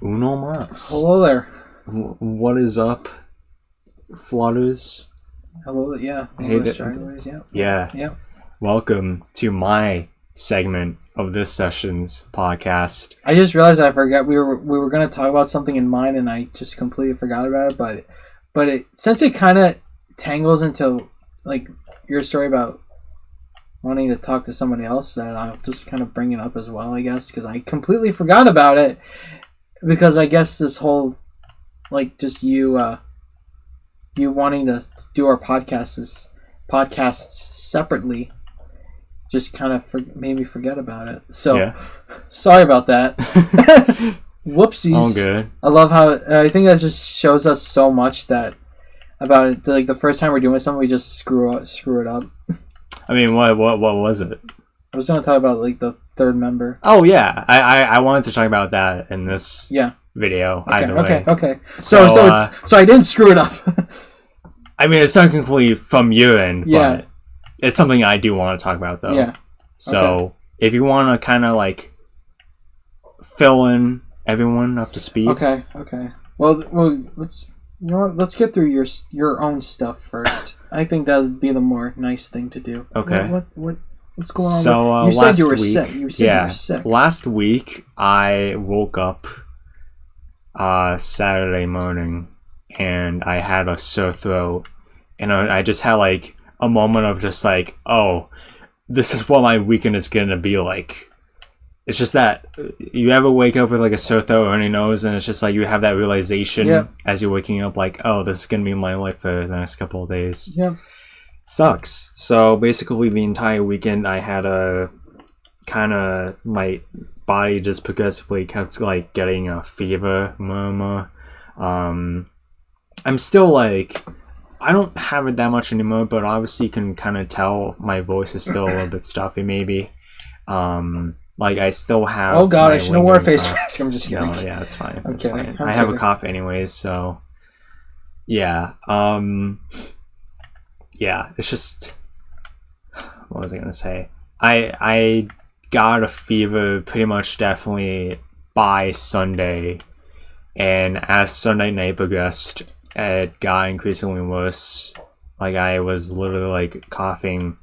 Uno mas. Hello there. What is up, Flutters? Hello, yeah. Hey, Yeah. Welcome to my segment of this session's podcast. I just realized I forgot we were gonna talk about something in mine, and I just completely forgot about it. But since it kind of tangles into like your story about wanting to talk to somebody else, that I'll just kind of bring it up as well, I guess, because I completely forgot about it. Because I guess this whole like just you wanting to do our podcasts separately just kind of made me forget about it. So, yeah. Sorry about that. Whoopsies. All good. I love how I think that just shows us so much that about like the first time we're doing something, we just screw it up. I mean, what was it? I was going to talk about like the third member. Oh yeah, I wanted to talk about that in this video. Okay. So I didn't screw it up. I mean, it's technically from your end, but it's something I do want to talk about, though. Yeah. So, if you want to kind of, like, fill in everyone up to speed. Okay. Well, let's get through your own stuff first. I think that would be the more nice thing to do. Okay. What's going on? So, you said you were sick. You said you were sick. Last week, I woke up Saturday morning, and I had a sore throat, and I just had like a moment of just like, oh, this is what my weekend is gonna be like. It's just that you ever wake up with like a sore throat or runny nose, and it's just like you have that realization as you're waking up, like, oh, this is gonna be my life for the next couple of days. Yeah, sucks. So basically, the entire weekend I had a kind of my body just progressively kept like getting a fever murmur. I'm still like, I don't have it that much anymore, but obviously you can kind of tell my voice is still a little bit stuffy maybe. Like I still have... Oh god, I should have worn a face mask. I'm just kidding. No, yeah, it's fine. It's fine. I have a cough anyways, so... Yeah. Yeah, it's just... What was I going to say? I got a fever pretty much definitely by Sunday, and as Sunday night progressed, it got increasingly worse. Like I was literally like coughing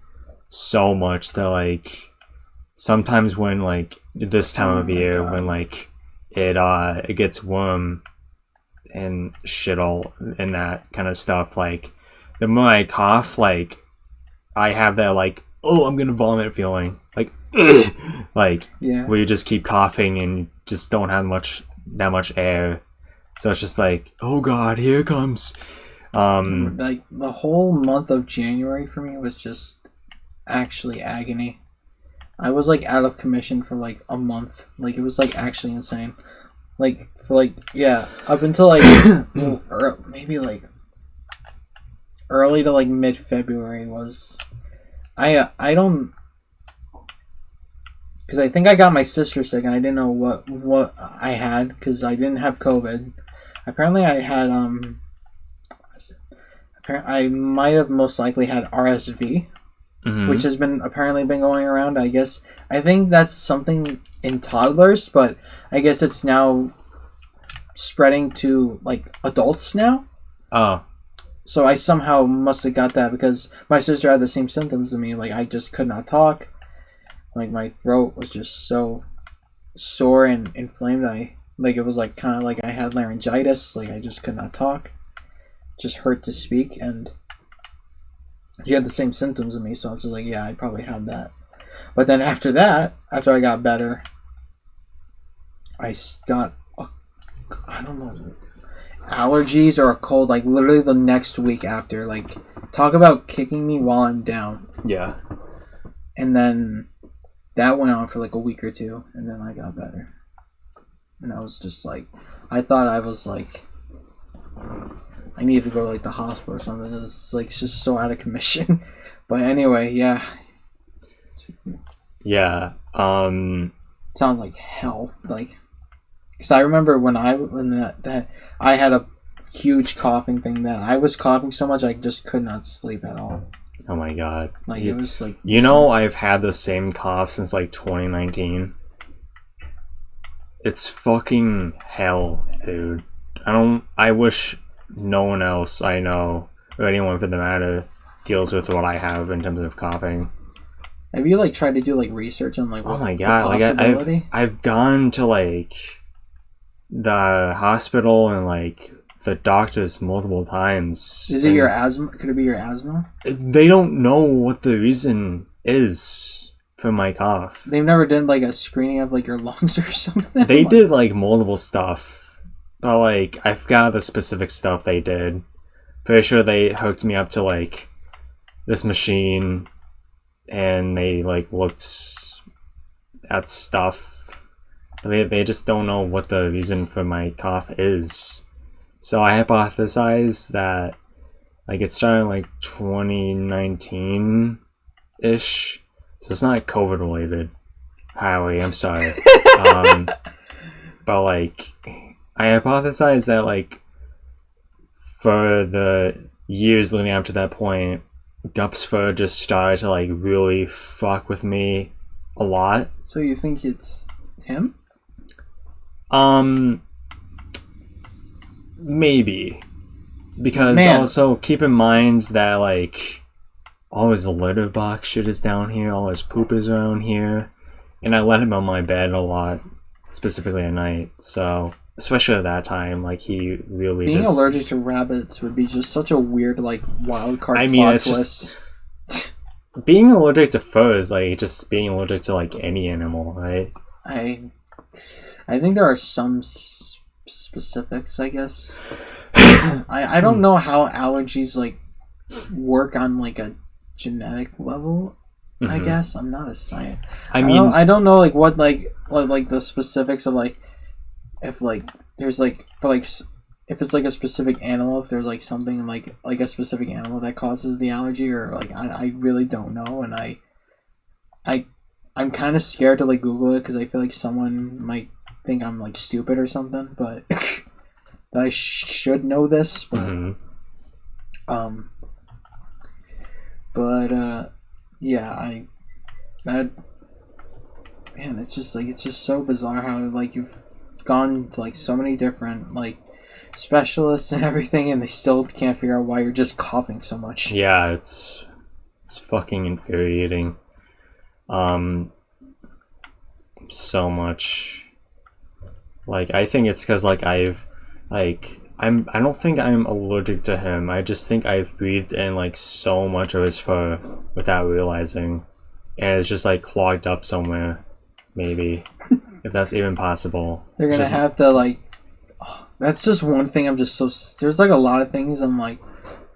so much that like sometimes when like this time of year when like it gets warm and shit all and that kind of stuff, like the more I cough, like I have that like, oh, I'm gonna vomit feeling, like like where you just keep coughing and just don't have that much air. So it's just like, oh god, here it comes. Like the whole month of January for me was just actually agony. I was like out of commission for like a month. Like it was like actually insane. Like for like up until like maybe like early to like mid-February was I don't, because I think I got my sister sick and I didn't know what I had because I didn't have COVID. Apparently I had I might have most likely had RSV, which has apparently been going around. I guess I think that's something in toddlers, but I guess it's now spreading to like adults now. Oh. So I somehow must have got that because my sister had the same symptoms as me. Like I just could not talk. Like my throat was just so sore and inflamed. It was like kind of like I had laryngitis. Like I just could not talk. Just hurt to speak, and she had the same symptoms as me. So I was just like, yeah, I probably had that. But then after that, after I got better, I got I don't know, allergies or a cold. Like literally the next week after. Like talk about kicking me while I'm down. Yeah. And then that went on for like a week or two, and then I got better. And I was just like, I thought I was like, I needed to go to like the hospital or something. It was like just so out of commission. But anyway, yeah. Yeah. Sounds like hell. Like, because I remember when that I had a huge coughing thing that I was coughing so much I just could not sleep at all. Oh my god. Like it was like, you know, I've had the same cough since like 2019. it's fucking hell, dude. I wish no one else I know, or anyone for the matter, deals with what I have in terms of coughing. Have you like tried to do like research on like oh my god, like I've gone to like the hospital and like the doctors multiple times. Is it your asthma? Could it be your asthma? They don't know what the reason is for my cough. They've never done like a screening of like your lungs or something? They did like multiple stuff, but like I forgot the specific stuff they did. Pretty sure they hooked me up to like this machine and they like looked at stuff. But they just don't know what the reason for my cough is. So I hypothesize that like it started in like 2019-ish. So it's not COVID related. Howie, I'm sorry. But like I hypothesize that like for the years leading up to that point, Gup's fur just started to like really fuck with me a lot. So you think it's him? Maybe. Because also keep in mind that like all his litter box shit is down here, all his poop is around here, and I let him on my bed a lot, specifically at night. So especially at that time, like he really being allergic to rabbits would be just such a weird like wild card. I mean, it's just being allergic to fur is like just being allergic to like any animal, right? I think there are some specifics, I guess. I don't know how allergies like work on like a genetic level. Mm-hmm. I guess I'm not a scientist. I don't know like what like the specifics of like if like there's like for like if it's like a specific animal, if there's like something like a specific animal that causes the allergy, or like I really don't know, and I'm kind of scared to like Google it because I feel like someone might think I'm like stupid or something, but that I should know this. But yeah, it's just so bizarre how like you've gone to like so many different like specialists and everything, and they still can't figure out why you're just coughing so much. Yeah, it's fucking infuriating. So much. Like I think it's because like I don't think I'm allergic to him. I just think I've breathed in like so much of his fur without realizing, and it's just like clogged up somewhere, maybe. If that's even possible. They're gonna have to like. That's just one thing. I'm just so. There's like a lot of things I'm like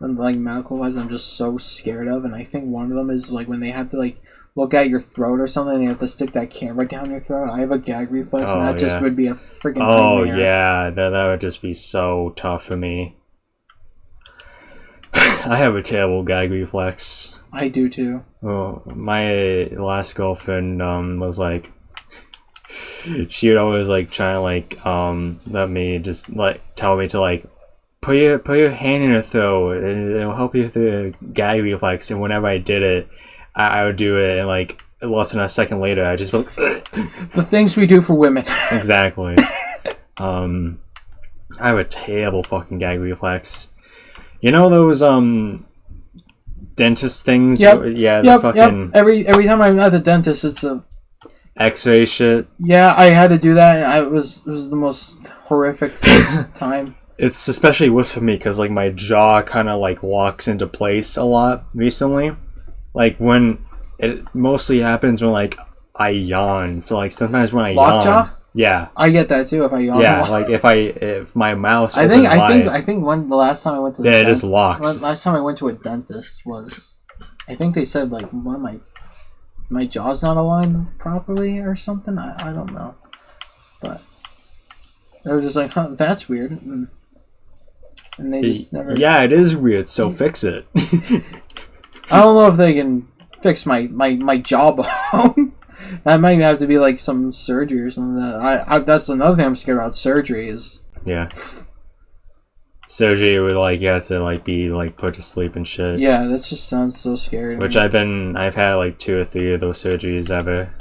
medical wise. I'm just so scared of, and I think one of them is like when they have to like look at your throat or something. And they have to stick that camera down your throat. I have a gag reflex, and that just would be a freaking. Oh nightmare. Yeah, that would just be so tough for me. I have a terrible gag reflex. I do too. Oh, my last girlfriend was like. She would always like try to like let me just like tell me to like put your hand in her throat and it'll help you through the gag reflex, and whenever I did it I would do it and like less than a second later I just went the things we do for women. Exactly. I have a terrible fucking gag reflex. You know those dentist things? Yep. Yeah, yep, fucking Every time I'm at the dentist it's a X-ray shit. Yeah, I had to do that. It was the most horrific time. It's especially worse for me because like my jaw kind of like locks into place a lot recently. Like when it mostly happens when like I yawn. So like sometimes when I yawn, jaw? Yeah, I get that too if I yawn. Yeah, like if my mouth. I think when the last time I went to it just locks. Last time I went to a dentist was, I think they said like one of my jaw's not aligned properly or something. I don't know. But they were just like, huh, that's weird. And they just never... Yeah, it is weird, so fix it. I don't know if they can fix my jawbone. That might have to be like some surgery or something. That's another thing I'm scared about. Surgery is... Yeah. Surgery would like you have to like be like put to sleep and shit. Yeah, that just sounds so scary. Which I've had like 2 or 3 of those surgeries ever.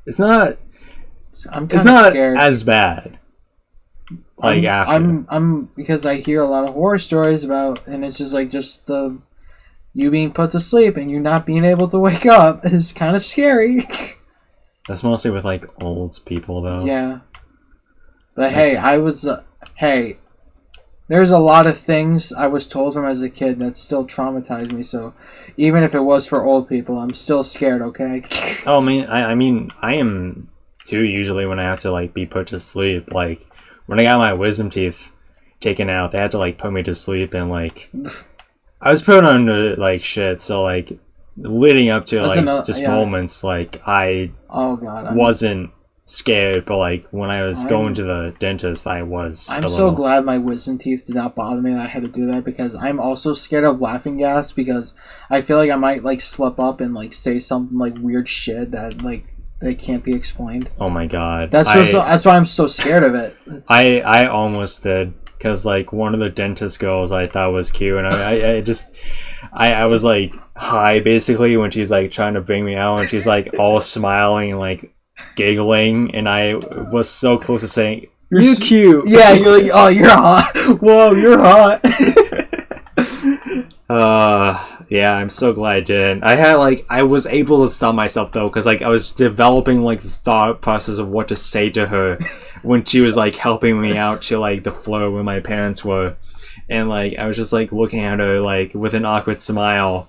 It's not I'm It's kind of not scared. as bad. Like after. I'm because I hear a lot of horror stories about, and it's just like the you being put to sleep and you not being able to wake up is kind of scary. That's mostly with like old people though. Yeah. But hey, hey, there's a lot of things I was told from as a kid that still traumatized me. So even if it was for old people, I'm still scared. Okay. Oh man, I mean I am too usually when I have to like be put to sleep. Like when I got my wisdom teeth taken out, they had to like put me to sleep, and like I was put under like shit. So like leading up to moments like I wasn't scared, but like when I was going to the dentist, I was. I'm so glad my wisdom teeth did not bother me that I had to do that, because I'm also scared of laughing gas, because I feel like I might like slip up and like say something like weird shit that like that can't be explained. Oh my god, that's why I'm so scared of it. I almost did, because like one of the dentist girls I thought was cute, and I was like high basically when she's like trying to bring me out, and she's like all smiling and like giggling, and I was so close to saying you're cute. Yeah, you're like, oh, you're hot. Whoa, you're hot. Yeah, I'm so glad I didn't. I was able to stop myself though, because like I was developing like the thought process of what to say to her when she was like helping me out to like the floor where my parents were, and like I was just like looking at her like with an awkward smile,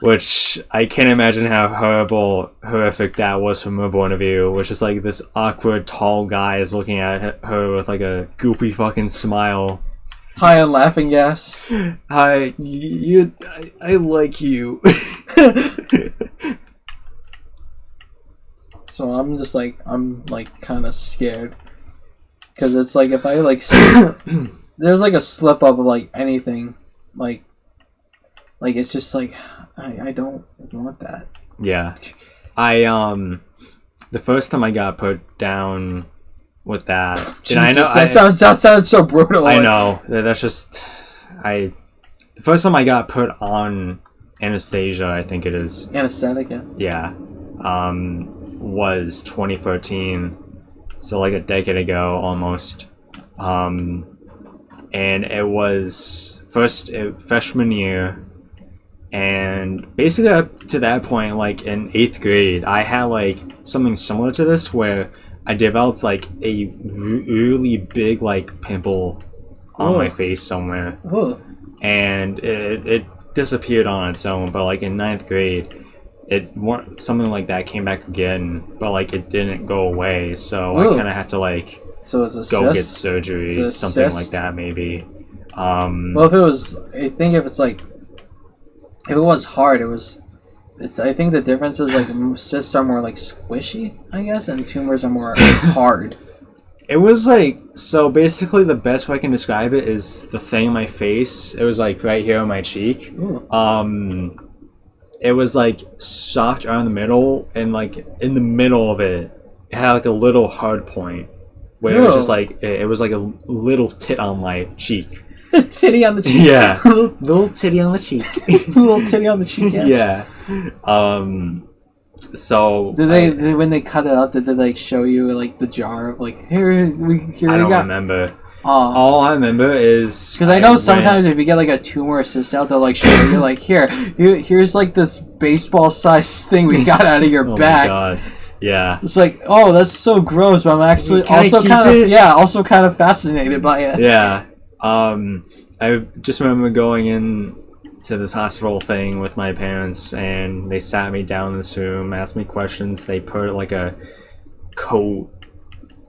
which I can't imagine how horrific that was from her point of view, which is like this awkward tall guy is looking at her with like a goofy fucking smile. Hi, I'm laughing gas. Hi, I like you. So I'm kind of scared, because it's like if I like there's like a slip up of like anything, like it's just like I don't want that. Yeah, the first time I got put down with that, Jesus, and I know that sounds so brutal. I know that's just the first time I got put on anesthesia, I think it is anesthetic. Yeah, was 2013, so like a decade ago almost, and it was freshman year. And basically up to that point, like in 8th grade, I had like something similar to this where I developed like a really big like pimple on my face somewhere. And it disappeared on its own, but like in 9th grade, something like that came back again, but like it didn't go away, so I kind of had to like go get surgery, something like that maybe. Well, if it was, I think if it was hard, I think the difference is like cysts are more like squishy, I guess, and tumors are more hard. It was like, so basically the best way I can describe it is the thing in my face. It was like right here on my cheek. Ooh. It was like soft around the middle, and like in the middle of it, it had like a little hard point where it was just like it was like a little tit on my cheek. Titty on the cheek. Yeah. Little titty on the cheek. Little titty on the cheek. Yeah. So did they when they cut it up? Did they like show you like the jar of like here I don't remember. All I remember is because I know sometimes if you get like a tumor or cyst out, they'll like show you like here's like this baseball sized thing we got out of your back. Oh my god. Yeah. It's like, oh, that's so gross, but I'm actually also kind of fascinated by it. Yeah. I just remember going in to this hospital thing with my parents, and they sat me down in this room, asked me questions. They put like a coat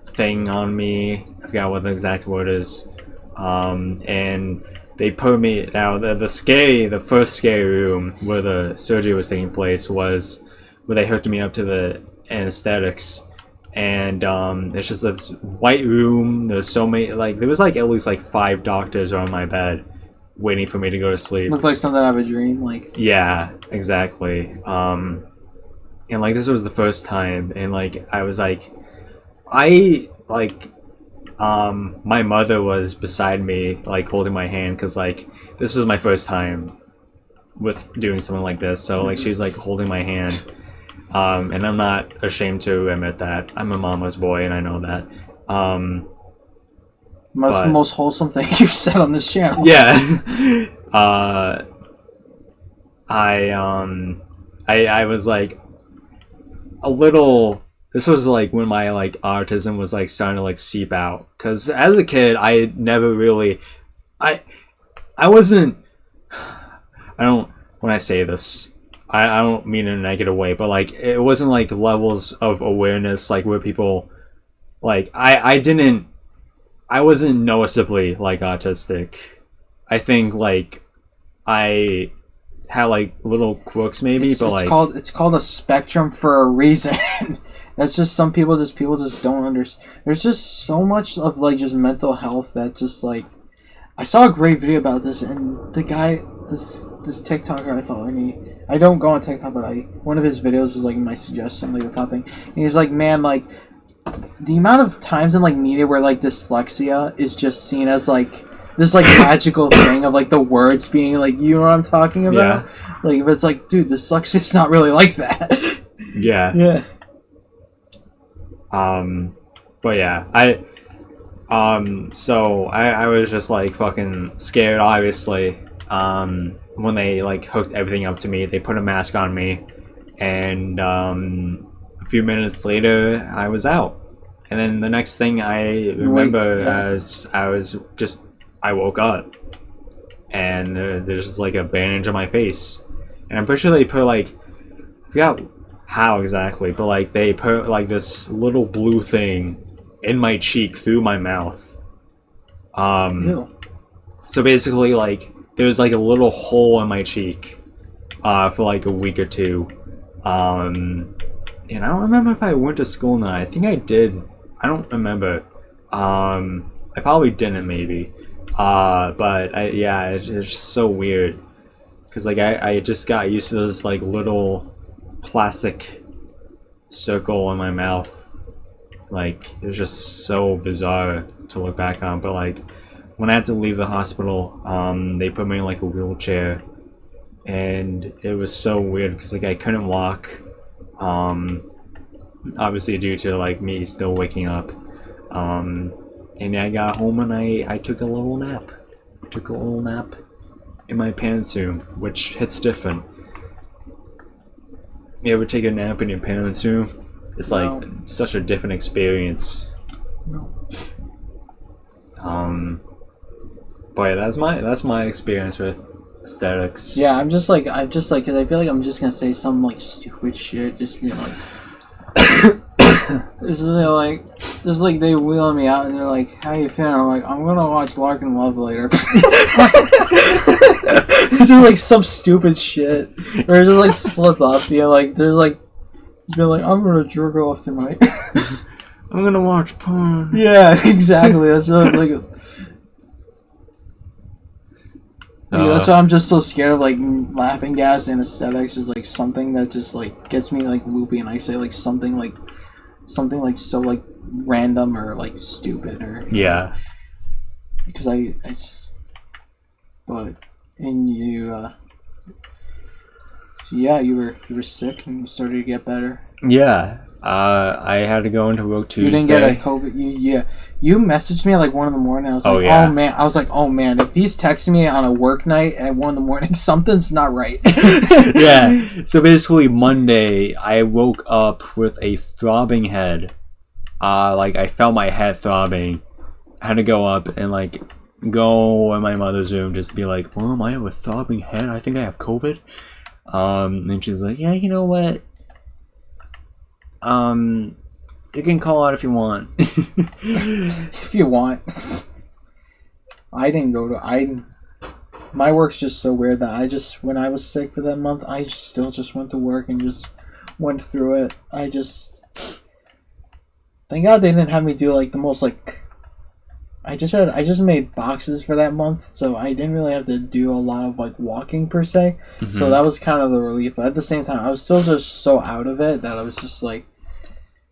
thing on me. I forgot what the exact word is. And they put me now. The first scary room where the surgery was taking place was where they hooked me up to the anesthetics. And it's just this white room. There's so many, like there was like at least like 5 doctors on my bed waiting for me to go to sleep. Looked like something out of a dream, like. Yeah, exactly. And like this was the first time, and like I was like, my mother was beside me, like holding my hand, because like this was my first time with doing something like this. So like she was like holding my hand. And I'm not ashamed to admit that. I'm a mama's boy, and I know that. Most wholesome thing you've said on this channel. Yeah. I was like a little. This was like when my like autism was like starting to like seep out. Because as a kid, I never really, I wasn't. I don't. When I say this, I don't mean in a negative way, but like it wasn't like levels of awareness like where people, like I wasn't noticeably like autistic. I think like I had like little quirks maybe, but like it's called a spectrum for a reason. That's just people just don't understand. There's just so much of like just mental health that just like I saw a great video about this, and the guy, this TikToker, I thought, I don't go on TikTok, but one of his videos was like my suggestion, like the top thing, and he's like, man, like the amount of times in like media where like dyslexia is just seen as like this like magical thing of like the words being like, you know what I'm talking about? Yeah. Like, but it's like, dude, dyslexia is not really like that. Yeah. Yeah. But yeah, so I was just like fucking scared, obviously. When they like hooked everything up to me, they put a mask on me, and a few minutes later I was out. And then the next thing I remember as I woke up, and there's just like a bandage on my face, and I'm pretty sure they put like, I forgot how exactly, but like they put like this little blue thing in my cheek through my mouth. So basically like there's like a little hole in my cheek for like a week or two. And I don't remember if I went to school now. I think I did. I don't remember. I probably didn't maybe. But it's just so weird. Cause like I just got used to this like little plastic circle in my mouth. Like it was just so bizarre to look back on. But like when I had to leave the hospital, they put me in like a wheelchair, and it was so weird because like I couldn't walk, obviously due to like me still waking up, and I got home and I took a little nap. In my parents' room, which hits different. You ever take a nap in your parents' room? It's like such a different experience. No. But yeah, that's my experience with aesthetics. Yeah, I'm just like, cause I feel like I'm just gonna say some like stupid shit, just being like, this is like they wheeling me out and they're like, how you feeling? I'm like, I'm gonna watch Larkin Love later. It's just like some stupid shit, or just like slip up, being like, I'm gonna jerk off tonight. I'm gonna watch porn. Yeah, exactly. That's what like. Yeah, that's why I'm just so scared of like laughing gas and aesthetics. Is like something that just like gets me like loopy, and I say like something like so like random or like stupid or because I just but and you so yeah, you were sick and you started to get better. I had to go into work Tuesday. You didn't get a COVID. You messaged me at like 1 a.m. I was like, oh man, if he's texting me on a work night at 1 a.m, something's not right. Yeah. So basically, Monday I woke up with a throbbing head. Like I felt my head throbbing. I had to go up and like go in my mother's room just to be like, Mom, I have a throbbing head. I think I have COVID. And she's like, yeah, you know what? You can call out if you want. If you want. I didn't go to... My work's just so weird that when I was sick for that month, I still just went to work and just went through it. Thank God they didn't have me do like the most like... I just made boxes for that month, so I didn't really have to do a lot of like walking per se. Mm-hmm. So that was kind of the relief. But at the same time, I was still just so out of it that I was just like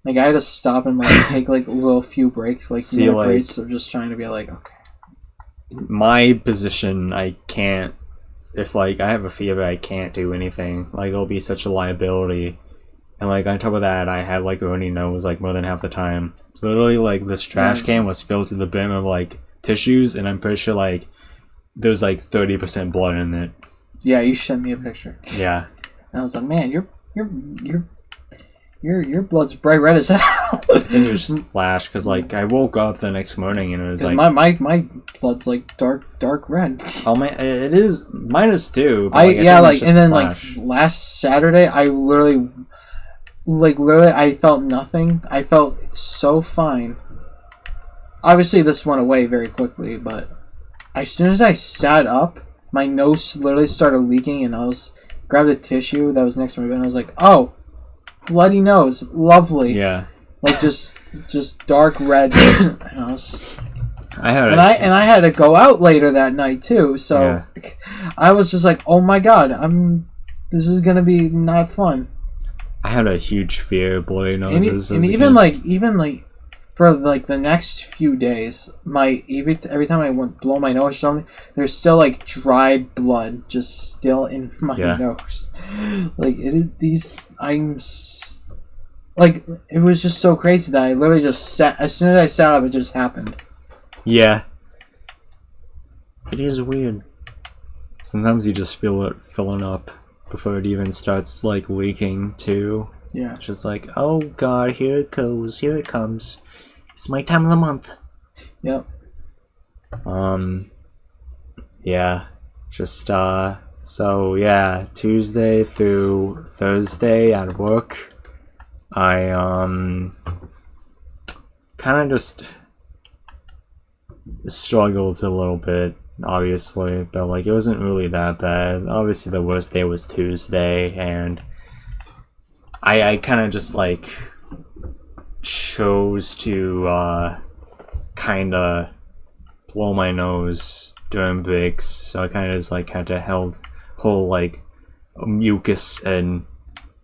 I had to stop and like take like a little few breaks, like breaks of just trying to be like, okay. My position, I can't. If like I have a fever, I can't do anything. Like it'll be such a liability And like on top of that, I had like a runny nose like more than half the time. Literally, like this trash can was filled to the brim of like tissues, and I'm pretty sure like there's like 30% blood in it. Yeah, you sent me a picture. Yeah. And I was like, man, your blood's bright red as hell. I think it was just flash because like I woke up the next morning and it was like my blood's like dark red. Oh man, it is minus 2. But, I and then flash. like last Saturday I literally I felt nothing. I felt so fine. Obviously this went away very quickly, but as soon as I sat up, my nose literally started leaking, and I grabbed a tissue that was next to my bed, and I was like, oh, bloody nose, lovely. Yeah. Like just dark red. And I had to go out later that night too, so I was just like, oh my god, this is gonna be not fun. I had a huge fear of bloody noses. And even like for like the next few days, every time I went blow my nose or something, there's still like dried blood just still in my nose. Like like it was just so crazy that I literally just sat. As soon as I sat up, it just happened. Yeah. It is weird. Sometimes you just feel it filling up before it even starts like leaking too. Yeah. It's just like, oh god, here it goes, here it comes. It's my time of the month. Yep. Yeah. Just so yeah, Tuesday through Thursday at work, I kind of just struggled a little bit, obviously, but like it wasn't really that bad. Obviously the worst day was Tuesday, and I kind of just like chose to kind of blow my nose during breaks, so I kind of just like had to hold like mucus and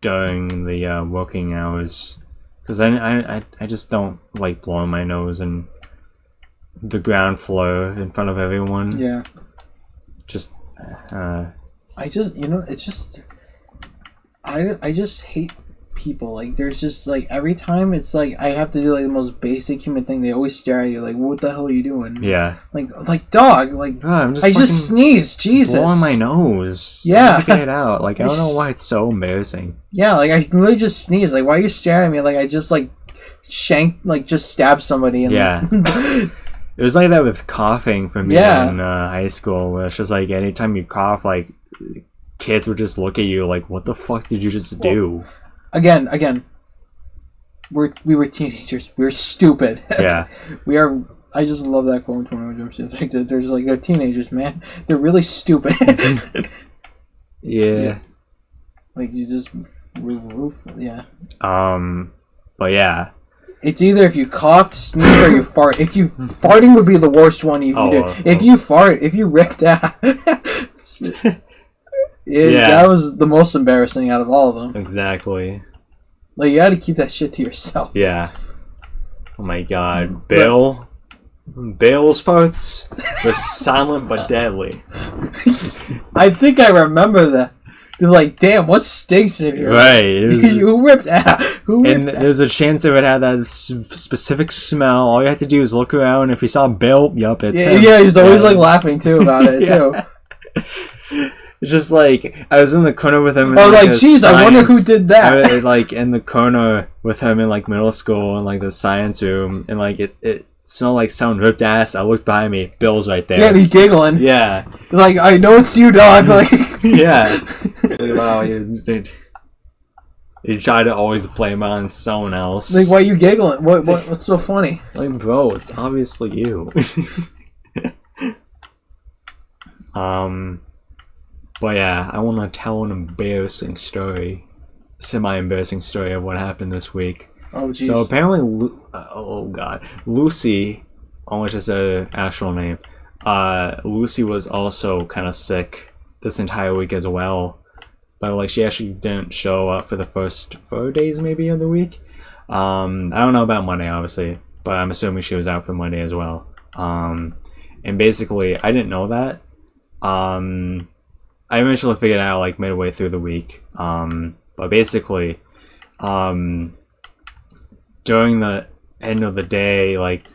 during the working hours, because I just don't like blowing my nose in the ground floor in front of everyone. Yeah. Just I just I just hate people. Like there's just like every time it's like I have to do like the most basic human thing, they always stare at you like, what the hell are you doing? Yeah. Like dog, like I just sneezed, Jesus. Blowing my nose. Yeah. I need to get it out. Like I don't know why it's so embarrassing. Yeah, like I literally just sneezed. Like why are you staring at me? Like I just like just stabbed somebody. And yeah. It was like that with coughing for me in high school, where it's just like anytime you cough, like kids would just look at you like, what the fuck did you just do? Again, we were teenagers. We were stupid. Yeah. We are. I just love that quote from 21 Jump Street. Like they're just like, they're teenagers, man. They're really stupid. Yeah. Like you just yeah. But yeah. It's either if you coughed, sneezed, or you fart. If you farting would be the worst one you can do. If you fart, if you ripped out. That was the most embarrassing out of all of them. Exactly. Like you had to keep that shit to yourself. Yeah. Oh my god, Bill's farts were silent but deadly. I think I remember that. They're like, damn, what stinks in here? Right. Who ripped out? There's a chance it would have that specific smell. All you have to do is look around. If you saw Bill, yup, it's him. Yeah, he's always like laughing too about it too. It's just like I was in the corner with him. I was like, "Jeez, I wonder who did that." Like in the corner with him in like middle school in like the science room, and like it smelled like someone ripped ass. I looked behind me, Bill's right there. Yeah, and he's giggling. Yeah, like I know it's you, dog. Like yeah. Like, wow, you try to always blame it on someone else. Like, why are you giggling? What's so funny? Like, bro, it's obviously you. But yeah, I want to tell an embarrassing story, semi-embarrassing story of what happened this week. Oh, jeez. So apparently, Lucy, which is her actual name, Lucy was also kind of sick this entire week as well. But like, she actually didn't show up for the first 4 days maybe of the week. I don't know about Monday, obviously, but I'm assuming she was out for Monday as well. And basically, I didn't know that. I eventually figured it out like midway through the week. But basically, during the end of the day, like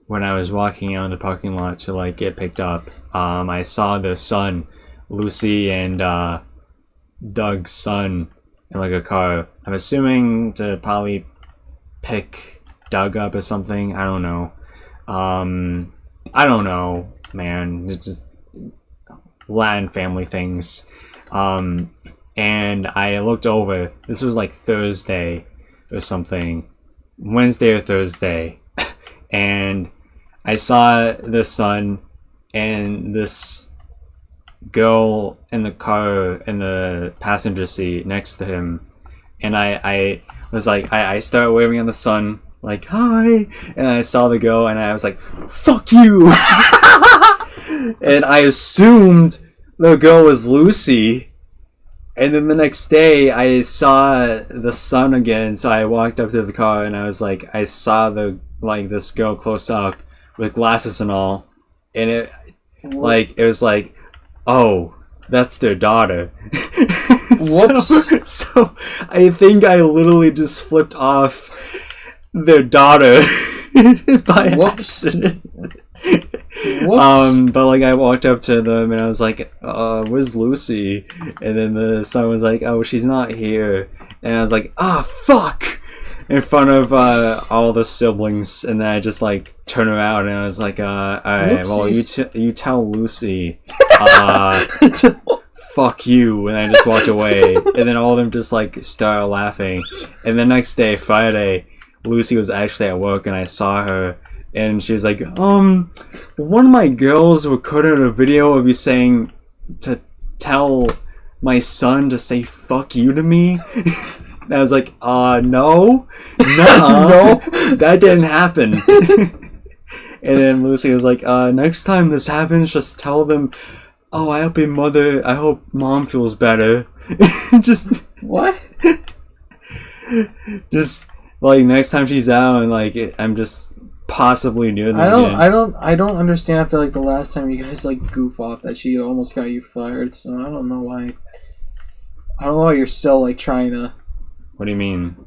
when I was walking out in the parking lot to like get picked up, I saw their son, Lucy and Doug's son, in like a car. I'm assuming to probably pick Doug up or something. I don't know. I don't know, man. It's just Latin family things. And I looked over. This was like Thursday or something, Wednesday or Thursday, and I saw the son and this girl in the car in the passenger seat next to him, and I was like, I started waving at the son like hi, and I saw the girl and I was like, fuck you. And I assumed the girl was Lucy, and then the next day I saw the son again, so I walked up to the car and I was like, I saw this girl close up with glasses and all, and it was like, oh, that's their daughter. Whoops. So I think I literally just flipped off their daughter by accident. Whoops. But like I walked up to them and I was like, where's Lucy? And then the son was like, oh, she's not here. And I was like, fuck, in front of all the siblings. And then I just like turned around and I was like, alright, well, you tell Lucy fuck you. And I just walked away. And then all of them just like started laughing. And the next day, Friday, Lucy was actually at work and I saw her. And she was like, one of my girls recorded a video of you saying to tell my son to say fuck you to me. And I was like, no. No, that didn't happen. And then Lucy was like, next time this happens, just tell them, oh, I hope mom feels better. Just what? Just like next time she's out and like I'm just possibly near them I don't understand after like the last time you guys like goof off that she almost got you fired, so I don't know why you're still like trying to. What do you mean?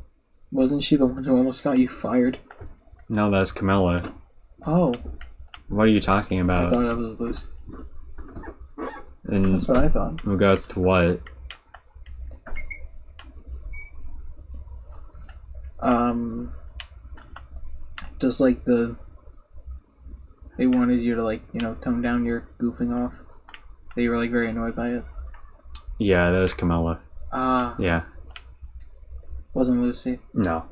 Wasn't she the one who almost got you fired? No, that's Camilla. Oh. What are you talking about? I thought that was Lucy. And that's what I thought. In regards to what? Just like they wanted you to like, tone down your goofing off. That you were like very annoyed by it. Yeah, that was Camilla. Yeah. Wasn't Lucy? No.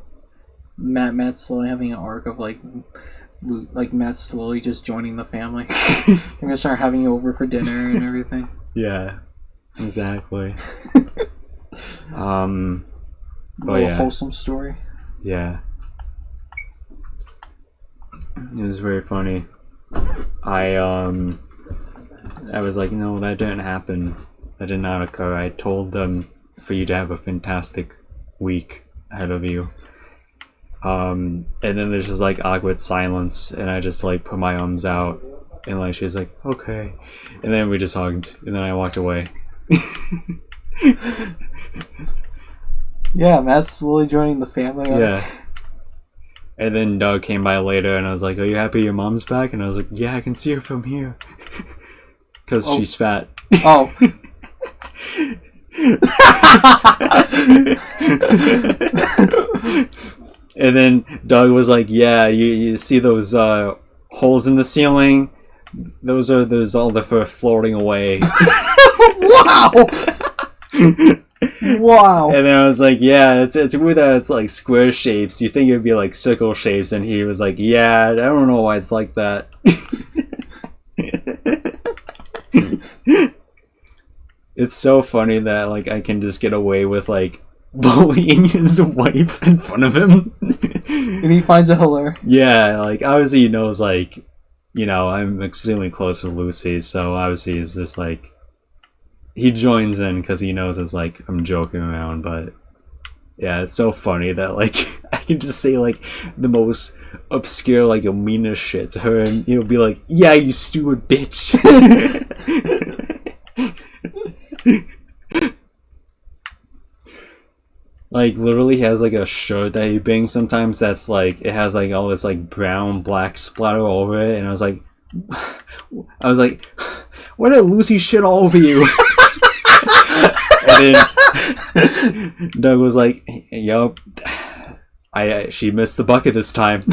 Matt's slowly having an arc of like Matt's slowly just joining the family. They're gonna start having you over for dinner and everything. Yeah, exactly. A little wholesome story. Yeah. It was very funny. I was like, no, that didn't happen. That did not occur. I told them for you to have a fantastic week ahead of you. And then there's just like awkward silence, and I just like put my arms out, and like she's like, okay, and then we just hugged, and then I walked away. Yeah, Matt's slowly joining the family. Yeah. And then Doug came by later, and I was like, are you happy your mom's back? And I was like, yeah, I can see her from here. Because she's fat. Oh. And then Doug was like, yeah, you see those holes in the ceiling? Those are all the fur floating away. Wow! Wow. And then I was like, yeah, it's weird that it's like square shapes. You think it would be like circle shapes, and he was like, yeah, I don't know why it's like that. It's so funny that like I can just get away with like bullying his wife in front of him. And he finds it hilarious. Yeah, like obviously he knows like, I'm extremely close with Lucy, so obviously he's just like, he joins in because he knows it's like I'm joking around. But yeah, it's so funny that like I can just say like the most obscure like meanest shit to her, and he'll be like, yeah, you stupid bitch. Like literally has like a shirt that he bangs sometimes that's like it has like all this like brown black splatter over it, and I was like why did Lucy shit all over you? And then Doug was like, yup, she missed the bucket this time.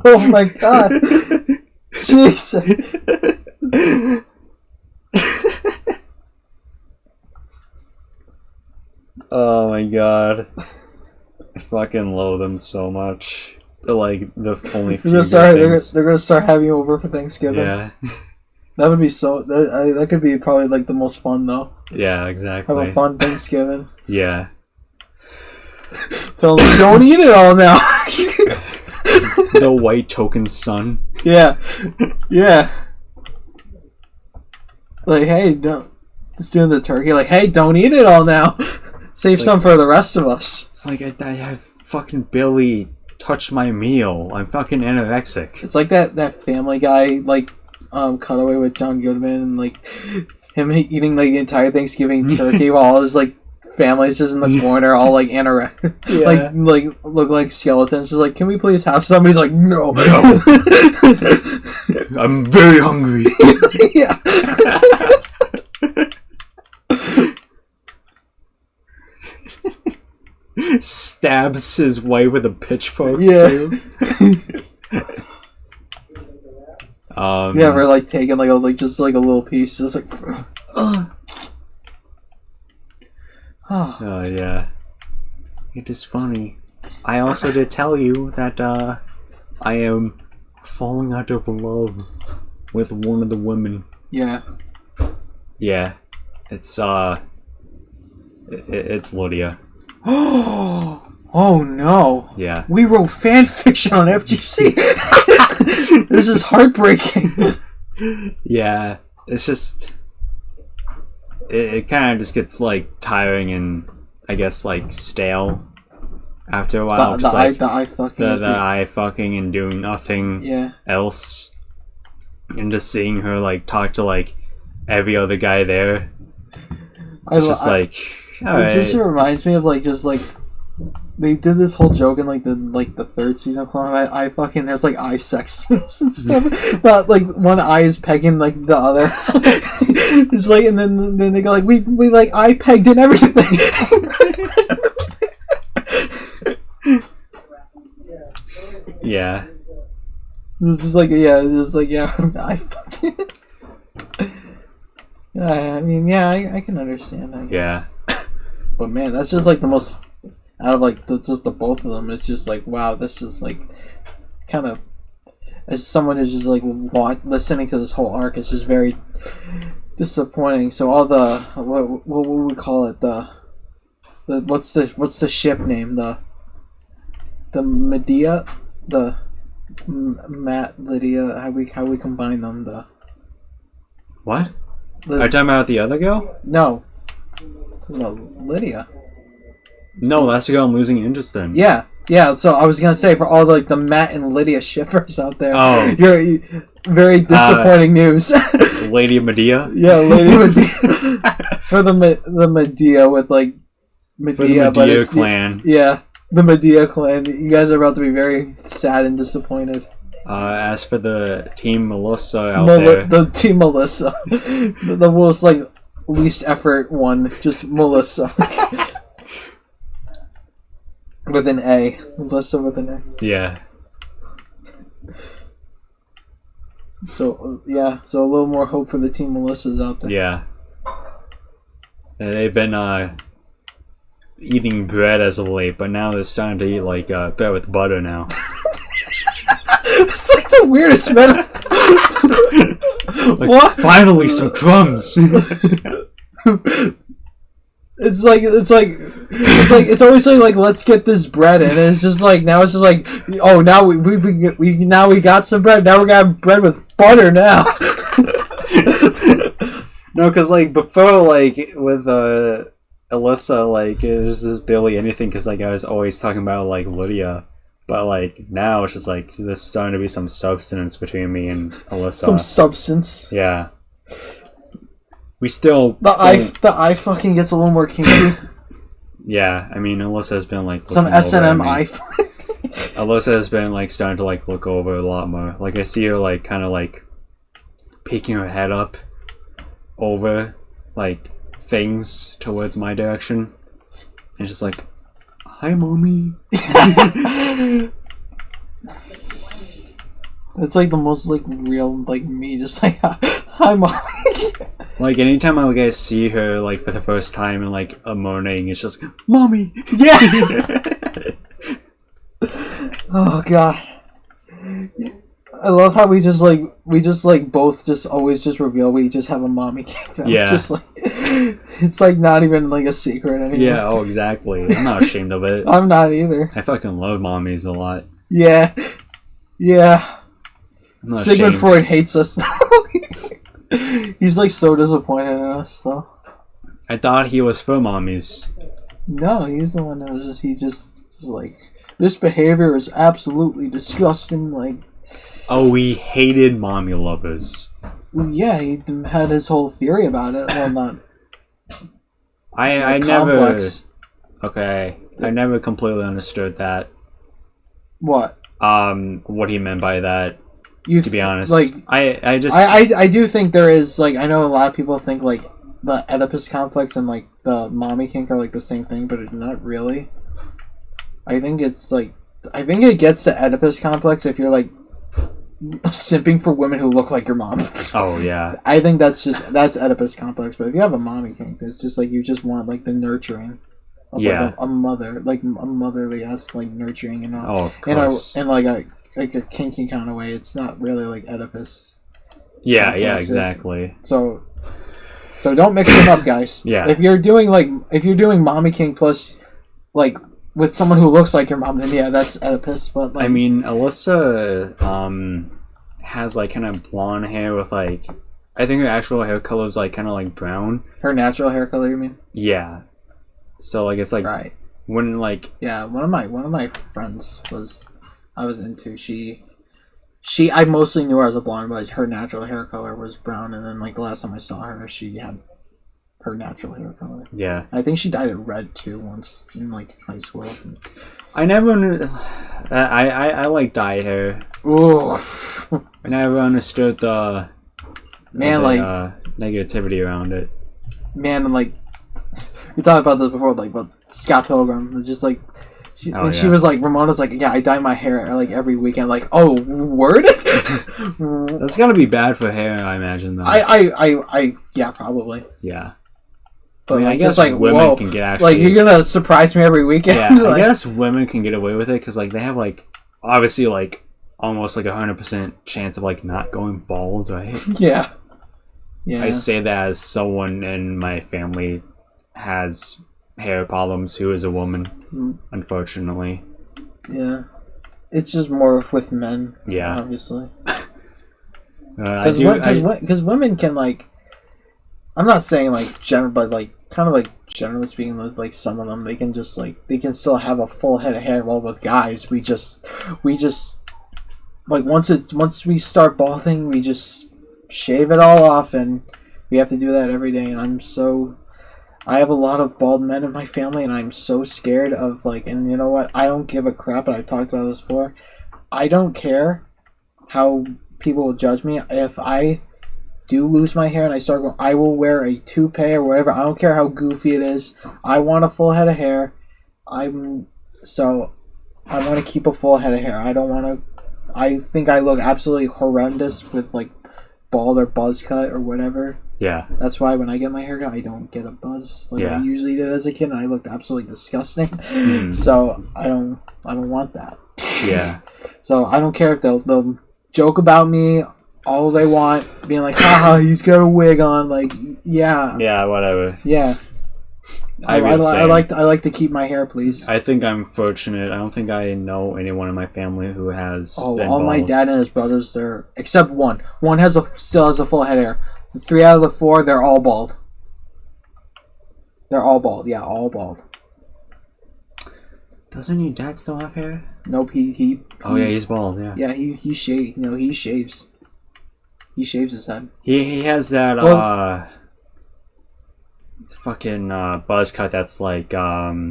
Oh my god. Jesus. Oh my god. I fucking love them so much. They're like the only few they're gonna start having you over for Thanksgiving. Yeah. That would be so. That could be probably like the most fun though. Yeah, exactly. Have a fun Thanksgiving. Yeah. Tell them, don't eat it all now. The white token son. Yeah. Yeah. Like, hey, don't. Just doing the turkey. Like, hey, don't eat it all now. Save some for the rest of us. It's like I have fucking barely touched my meal. I'm fucking anorexic. It's like that Family Guy like cutaway with John Goodman and like him eating like the entire Thanksgiving turkey while all his like family's just in the corner all like anorexic, like look like skeletons. Just like, can we please have some? He's like, no. I'm very hungry. Yeah. Stabs his wife with a pitchfork. Yeah. Too. Yeah, we're like taking like just like a little piece, just like. Oh yeah. It is funny. I also did tell you that I am falling out of love with one of the women. Yeah. Yeah. It's it's Lydia. Oh no. Yeah. We wrote fan fiction on FGC. This is heartbreaking. Yeah. It's just it kind of just gets like tiring and I guess like stale after a while. The eye fucking and doing nothing else, and just seeing her like talk to like every other guy there. It's just like it just reminds me of like just like they did this whole joke in like the third season of Clone. I fucking there's like eye sex and stuff. Not like one eye is pegging like the other. It's like and then they go like we like eye pegged and everything. Yeah. It's just like I fucking. I mean, I can understand. I guess. Yeah. But man, that's just like the most out of like just the both of them. It's just like wow, that's just like kind of as someone who's just like listening to this whole arc, it's just very disappointing. So all the what would we call it the what's the ship name the Medea the Matt Lydia how we combine them the what are you talking about the other girl? No. About Lydia. No, that's the girl I'm losing interest in. Yeah. So I was gonna say for all the Matt and Lydia shippers out there, you're very disappointing news. Lady Medea. Yeah, Lady Medea. For the Medea with like Medea, for the Medea clan. The Medea clan. You guys are about to be very sad and disappointed. As for the Team Melissa out there, the Team Melissa, the most like least effort one, just Melissa. With an A. Melissa with an A. Yeah. So a little more hope for the Team Melissas out there. Yeah. They've been eating bread as of late, but now they're starting to eat like bread with butter now. It's like the weirdest metaphor. Like, what? Finally, some crumbs. It's always like let's get this bread in. And it's just like now it's just like oh now we got some bread. Now we got bread with butter now. No, because like before like with Alyssa like it was just barely anything because like I was always talking about like Lydia. But like now it's just like there's starting to be some substance between me and Alyssa. Some substance. Yeah. we still the eye fucking gets a little more kinky. Yeah, I mean, Alyssa has bin like some S&M eye. Alyssa has been like starting to like look over a lot more. Like I see her like kind of like peeking her head up over like things towards my direction, and just like, "Hi, mommy." It's like the most like real like me, just like, "Hi, mommy." Like anytime I like see her like for the first time in like a morning, it's just, "Mommy." Yeah. Oh god. I love how we just both just always just reveal we just have a mommy kink. Yeah. Just like it's like not even like a secret anymore. Yeah, oh exactly. I'm not ashamed of it. I'm not either. I fucking love mommies a lot. Yeah. Yeah. I'm not Sigmund ashamed. Freud hates us though. He's like so disappointed in us though. I thought he was for mommies. No, he's the one that was he just was like, this behavior is absolutely disgusting, like. Oh, he hated mommy lovers. Yeah, he had his whole theory about it. Well, not. I never. Okay, I never completely understood that. What? What he meant by that. To be honest, like I do think there is like I know a lot of people think like the Oedipus complex and like the mommy kink are like the same thing, but it's not really. I think it's like I think it gets to Oedipus complex if you're like simping for women who look like your mom. Oh yeah. I think that's Oedipus complex, but if you have a mommy kink, it's just like you just want like the nurturing of like a mother, like a motherly ass like nurturing and all. Oh, of course. And like a kinky kind of way. It's not really like Oedipus. Yeah, exactly. So don't mix them up, guys. Yeah. If you're doing mommy kink plus like with someone who looks like your mom, then yeah, that's Oedipus. But like, I mean, Alyssa has like kind of blonde hair with like I think her actual hair color is like kind of like brown. Her natural hair color, you mean? Yeah. So like it's like right. When like yeah, one of my friends I was into. I mostly knew her as a blonde, but her natural hair color was brown. And then like the last time I saw her, she had her natural hair color. Yeah. I think she dyed it red too once in like high school. I never knew. I like dyed hair. Ooh. I never understood the negativity around it. Man, like we talked about this before, like about Scott Pilgrim, just like. She was like, Ramona's like, yeah, I dye my hair like every weekend. Like, oh, word? That's gotta be bad for hair, I imagine. Though. Yeah, probably. Yeah. But I mean, like, I guess just like women can get actually. Like, you're gonna surprise me every weekend. Yeah, like, I guess women can get away with it because like they have like obviously like almost like 100% chance of like not going bald, right? Yeah. Yeah. I say that as someone in my family has hair problems who is a woman, unfortunately. Yeah, it's just more with men. Yeah, obviously. Because women can like, I'm not saying like general, but like kind of like generally speaking, with like some of them, they can just like they can still have a full head of hair. While with guys, we just like once we start balding, we just shave it all off, and we have to do that every day. And I have a lot of bald men in my family, and I'm so scared of, like, and you know what? I don't give a crap, and I've talked about this before. I don't care how people will judge me. If I do lose my hair and I start going, I will wear a toupee or whatever. I don't care how goofy it is. I want a full head of hair. I want to keep a full head of hair. I think I look absolutely horrendous with, like, bald or buzz cut or whatever. Yeah. That's why when I get my hair cut, I don't get a buzz like I usually did as a kid, and I looked absolutely disgusting. So I don't want that. Yeah. So I don't care if they'll joke about me all they want, being like, haha, he's got a wig on, like, yeah. Yeah, whatever. Yeah. I like to keep my hair, please. I think I'm fortunate. I don't think I know anyone in my family who has been all bald. my dad and his brothers, they're except one. One still has a full head of hair. The 3 out of the 4, they're all bald. They're all bald. Yeah, all bald. Doesn't your dad still have hair? Nope. He oh yeah, he's bald. Yeah. Yeah, he shaves. No, he shaves. He shaves his head. He has that. fucking buzz cut that's like not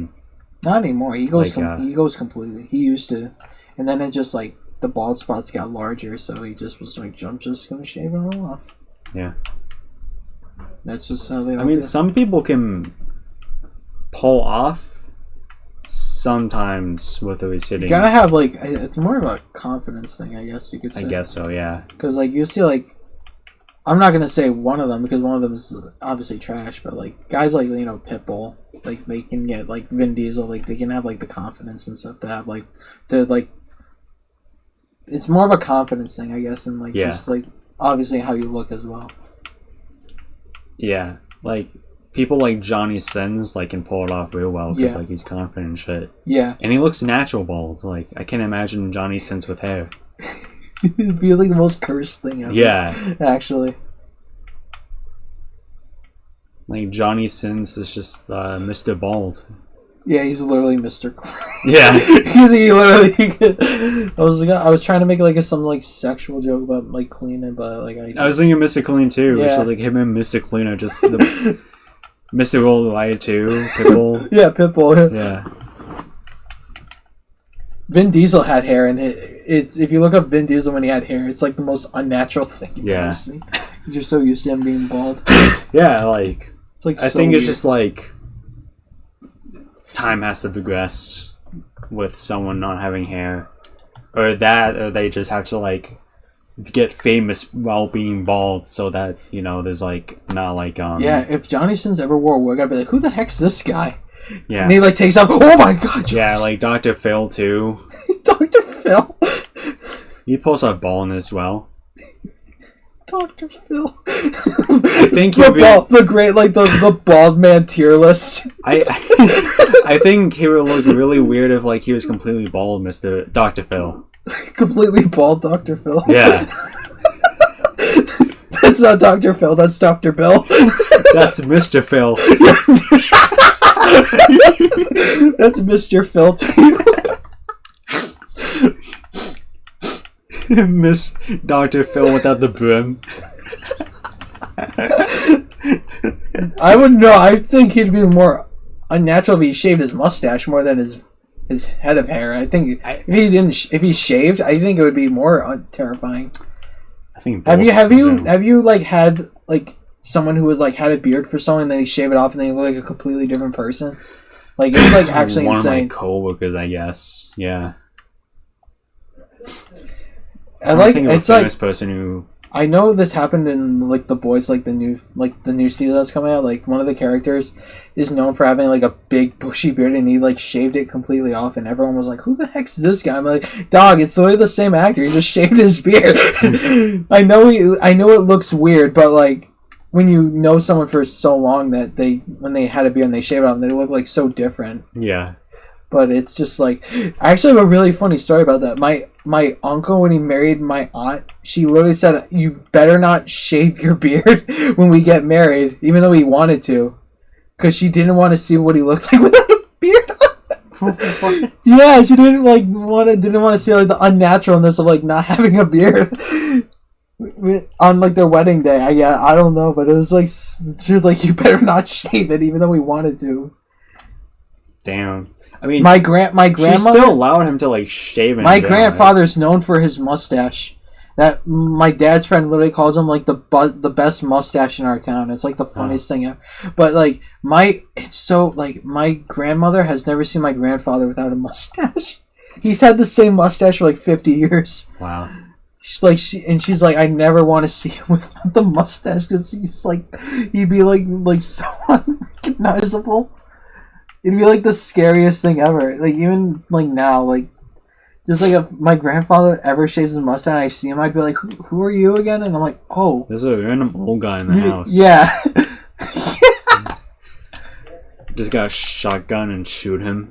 anymore. He goes like, he goes completely. He used to, and then it just like the bald spots got larger, so he just was like, I'm just gonna shave it all off. Yeah. That's just how they. I mean, some people can pull off sometimes with always sitting. You gotta have like it's more of a confidence thing, I guess you could say. I guess so, yeah. Because like you see, like I'm not gonna say one of them because one of them is obviously trash, but like guys like Pitbull, like they can get like Vin Diesel, like they can have like the confidence and stuff to have like to like. It's more of a confidence thing, I guess, and like just like obviously how you look as well. Yeah, like people like Johnny Sins like can pull it off real well because like he's confident and shit. Yeah, and he looks natural bald. Like I can't imagine Johnny Sins with hair. It'd be like the most cursed thing ever. Yeah, actually. Like Johnny Sins is just Mr. Bald. Yeah, he's literally Mr. Yeah, because he literally. I was trying to make like some like sexual joke about like cleaning, but like I was thinking Mr. Clean too. Yeah. Which was like him and Mr. Clean are just the Mr. Worldwide too. Pitbull. Yeah, Pitbull. Yeah. Vin Diesel had hair, and if you look up Vin Diesel when he had hair, it's like the most unnatural thing you've ever seen. Because you're so used to him being bald. Yeah, like it's like I think it's just like time has to progress with someone not having hair, or they just have to like get famous while being bald, so that there's like not like yeah. If Johnny Sins ever wore a wig, I'd be like, who the heck's this guy? Yeah, and he like takes off. Oh my god! Yeah, like Dr. Phil too. Dr. Phil. He pulls off balding as well. Dr. Phil. I think the great like the bald man tier list. I think he would look really weird if like he was completely bald, Dr. Phil. Completely bald Dr. Phil. Yeah. That's not Dr. Phil, that's Dr. Bill. That's Mr. Phil. That's Mr. Phil too. Miss Dr. Phil without the brim. I would know. I think he'd be more unnatural if he shaved his mustache more than his head of hair. I think if he shaved, I think it would be more terrifying. I think. Have you like had like someone who was like had a beard for so long and then they shave it off and they look like a completely different person? Like it's like actually one insane. One of my coworkers, I guess. Yeah. It's famous person who. I know this happened in like The Boys, like the new season that's coming out. Like one of the characters is known for having like a big bushy beard, and he like shaved it completely off, and everyone was like, "Who the heck's this guy?" I'm like, "Dog, it's literally the same actor. He just shaved his beard." I know it looks weird, but like when you know someone for so long that when they had a beard and they shave it off, they look like so different. Yeah. But it's just like, I actually have a really funny story about that. My uncle, when he married my aunt, she literally said, "You better not shave your beard when we get married," even though he wanted to, because she didn't want to see what he looked like without a beard. Yeah, she didn't want to see like the unnaturalness of like not having a beard on like their wedding day. I don't know, but it was like she was like, "You better not shave it," even though we wanted to. Damn. I mean, my grandmother. She still allowed him to like shave it. My grandfather's known for his mustache. That my dad's friend literally calls him like the best mustache in our town. It's like the funniest thing ever. But like my grandmother has never seen my grandfather without a mustache. He's had the same mustache for like 50 years. Wow. She's like, I never want to see him without the mustache because he'd be like so unrecognizable. It'd be like the scariest thing ever. Like even like now, like just like if my grandfather ever shaves his mustache and I see him, I'd be like, who are you again? And I'm like, oh, there's a random old guy in the house. Yeah. Just got a shotgun and shoot him.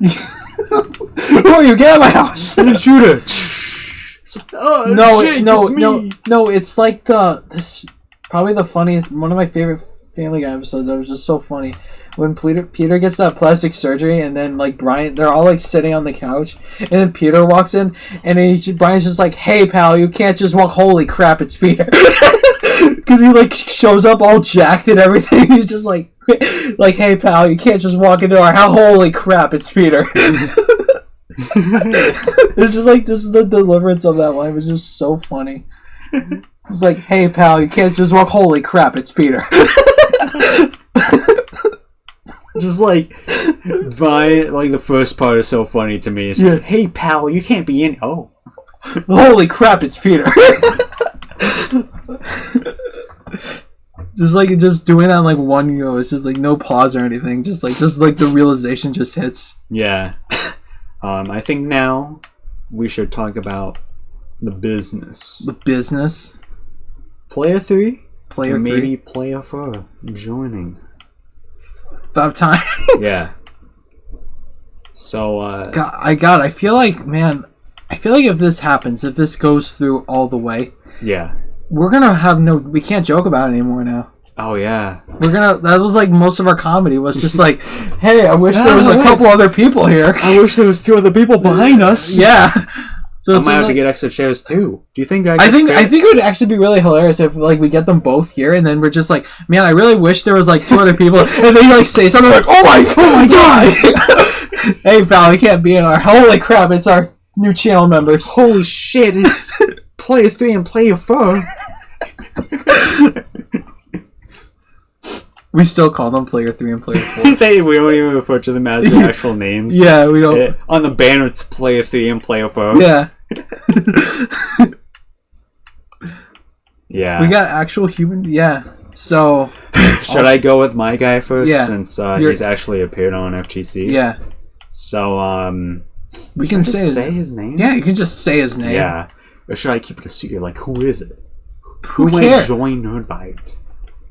Who are you? Get out of my house! And shoot it. No. It's like this probably the funniest, one of my favorite Family Guy episodes. That was just so funny. When Peter gets that plastic surgery, and then like Brian, they're all like sitting on the couch, and then Peter walks in, and Brian's just like, "Hey pal, you can't just walk." Holy crap, it's Peter! Because he like shows up all jacked and everything. He's just like, Like, hey pal, you can't just walk into our house. Holy crap, it's Peter. It's just like the deliverance of that line was just so funny. It's like, hey pal, you can't just walk. Holy crap, it's Peter. Just like, the first part is so funny to me. It's just, hey pal, you can't be in. Oh, holy crap, it's Peter. just doing that in like one go. It's just like no pause or anything. Just like the realization just hits. Yeah. I think now we should talk about the business. The business. Player 3? Player 3. Maybe Player 4 joining. About time. Yeah. So, I feel like if this happens, if this goes through all the way, yeah, we're gonna we can't joke about it anymore now. Oh yeah. That was like most of our comedy was just like, hey, I wish there was a couple other people here. I wish there was 2 other people behind us. Yeah. So I might have to get extra chairs too. Do you think I think it would actually be really hilarious if like we get them both here and then we're just like, man, I really wish there was like 2 other people, and they like say something like, oh my god. Hey pal, we can't be in our. Holy crap, it's our new channel members. Holy shit, it's Player 3 and Player 4. We still call them Player 3 and Player 4. We don't even refer to them as their actual names. Yeah, we don't. On the banner, it's Player 3 and Player 4. Yeah. Yeah. We got actual human. Yeah. So. Should I go with my guy first? Yeah. Since he's actually appeared on FGC. Yeah. So, we can say his name? Yeah, you can just say his name. Yeah. Or should I keep it a secret? Like, who is it? Who might cares? join NerdVibed?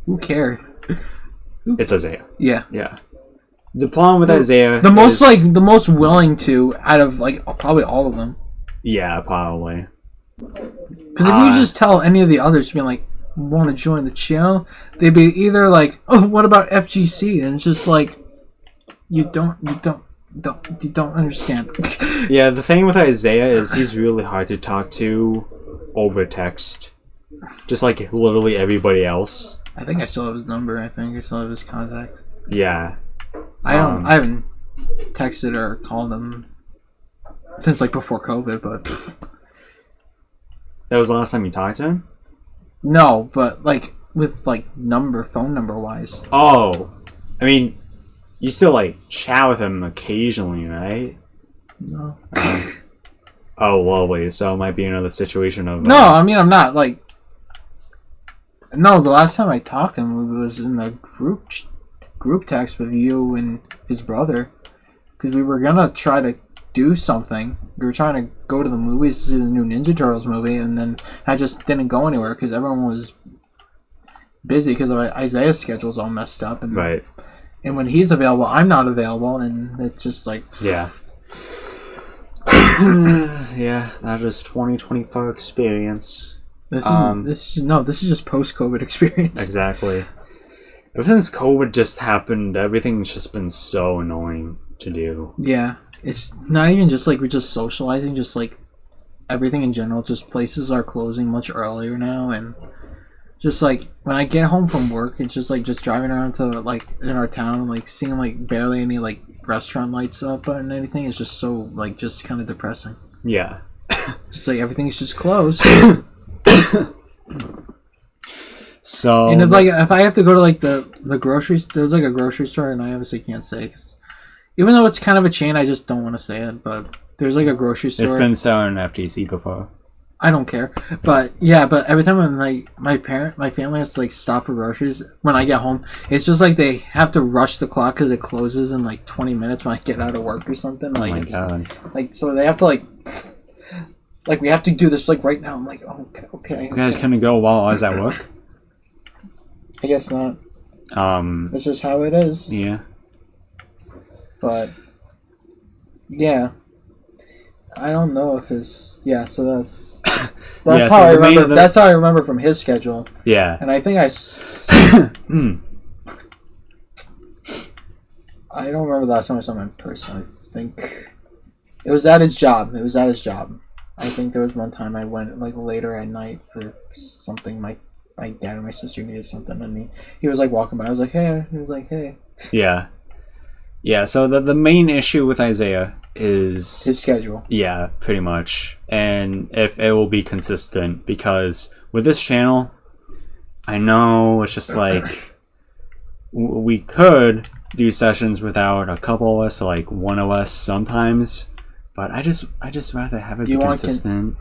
Who cares? It's Isaiah. Yeah. Yeah. The problem with Isaiah the most willing to out of like probably all of them. Yeah, probably. Because if you just tell any of the others being like want to join the channel, they'd be either like, oh, what about FGC? And it's just like you don't understand. Yeah, the thing with Isaiah is he's really hard to talk to over text. Just like literally everybody else. I think I still have his number. I still have his contact. Yeah. I haven't texted or called him since like before COVID, but that was the last time you talked to him? No, but like with like phone number wise. Oh. I mean, you still like chat with him occasionally, right? No. Oh, lovely. So it might be another situation of... No, I mean, I'm not like... No, the last time I talked to him was in the group text with you and his brother, because we were gonna try to do something. We were trying to go to the movies to see the new Ninja Turtles movie, and then I just didn't go anywhere because everyone was busy because Isaiah's schedule's all messed up. And, right. And when he's available, I'm not available, and it's just like... Yeah. Yeah, that is 2024 experience. This is just post-COVID experience. Exactly. Ever since COVID just happened, everything's just been so annoying to do. Yeah, it's not even just like we're just socializing, just like everything in general. Just places are closing much earlier now, and just like when I get home from work, it's just like just driving around to like in our town, like seeing like barely any like restaurant lights up and anything. Is just so like just kind of depressing. Yeah. Just like everything's just closed. So, and if I have to go to like the grocery, there's like a grocery store, and I obviously can't say, because even though it's kind of a chain, I just don't want to say it. But there's like a grocery store. It's been so on FTC before. I don't care, but yeah, but every time when like my family has to like stop for groceries when I get home, it's just like they have to rush the clock because it closes in like 20 minutes when I get out of work or something. Like, oh my god! Like, so they have to like we have to do this like right now. I'm like, oh, okay. You guys couldn't go while I was at work? I guess not. It's just how it is. Yeah. But yeah, I don't know if it's So that's yeah, how so I remember. That's how I remember from his schedule. Yeah. And I think I don't remember the last time I saw him in person. I think it was at his job. I think there was one time I went like later at night for something. my dad and my sister needed something, and he was like walking by. I was like, hey. He was like, hey. Yeah. So the main issue with Isaiah is his schedule. Yeah, pretty much, and if it will be consistent, because with this channel, I know it's just like we could do sessions without a couple of us, like one of us sometimes. But I just rather have it be consistent.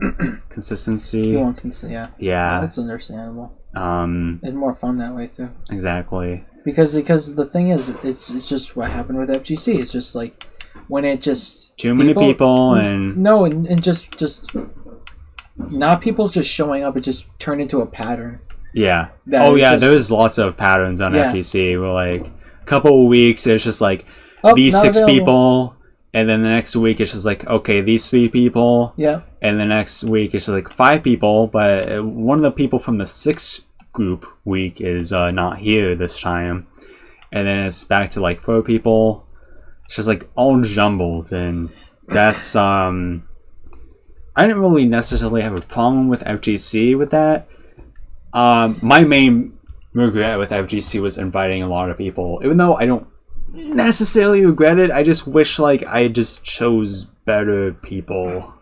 Consistency. You want consistency, yeah. Yeah. That's understandable. It's more fun that way too. Exactly. Because the thing is, it's just what happened with FGC. It's just like when it just too many people and no, and just not people just showing up. It just turned into a pattern. Yeah. There's lots of patterns on FGC. Where like a couple of weeks, it's just like these 6 people. And then the next week, it's just like, okay, these 3 people. Yeah. And the next week, it's just like 5 people. But one of the people from the 6th group week is not here this time. And then it's back to like 4 people. It's just like all jumbled. And that's... I didn't really necessarily have a problem with FGC with that. My main regret with FGC was inviting a lot of people. Even though I don't necessarily regret it, I just wish like I just chose better people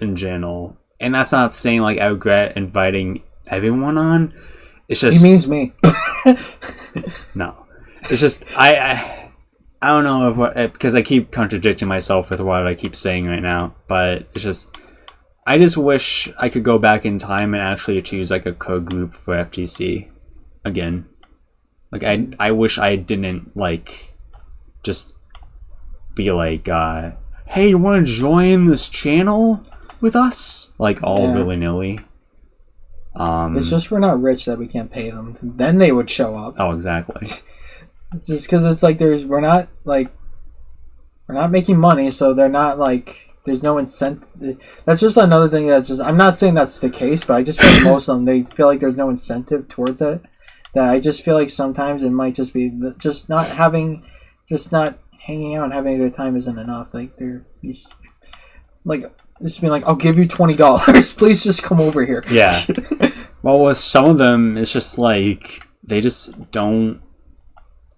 in general. And that's not saying like I regret inviting everyone on. It's just he means me. No, it's just I don't know if what, because I keep contradicting myself with what I keep saying right now, but it's just I just wish I could go back in time and actually choose like a code group for FGC again. Like I wish I didn't like just be like, hey, you want to join this channel with us? Like, all willy-nilly. It's just we're not rich that we can't pay them. Then they would show up. Oh, exactly. It's just because it's like we're not making money, so they're not like, there's no incentive. That's just another thing that's just, I'm not saying that's the case, but I just feel like most of them, they feel like there's no incentive towards it. That I just feel like sometimes it might just be just not hanging out and having a good time isn't enough. Like they're just being like, I'll give you $20. Please just come over here. Yeah. Well, with some of them, it's just like they just don't.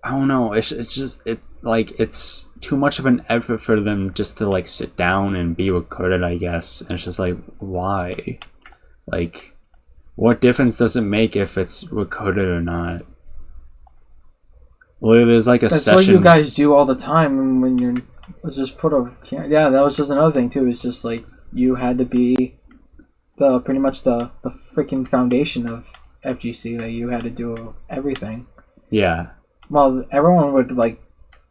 I don't know. It's too much of an effort for them just to like sit down and be recorded, I guess. And it's just like, why? Like, what difference does it make if it's recorded or not? Well, there's like That's session. what you guys do all the time when you're. Let's just put a camera. Yeah, that was just another thing too. It's just like you had to be pretty much the freaking foundation of FGC, that you had to do everything. Yeah. Well, everyone would like,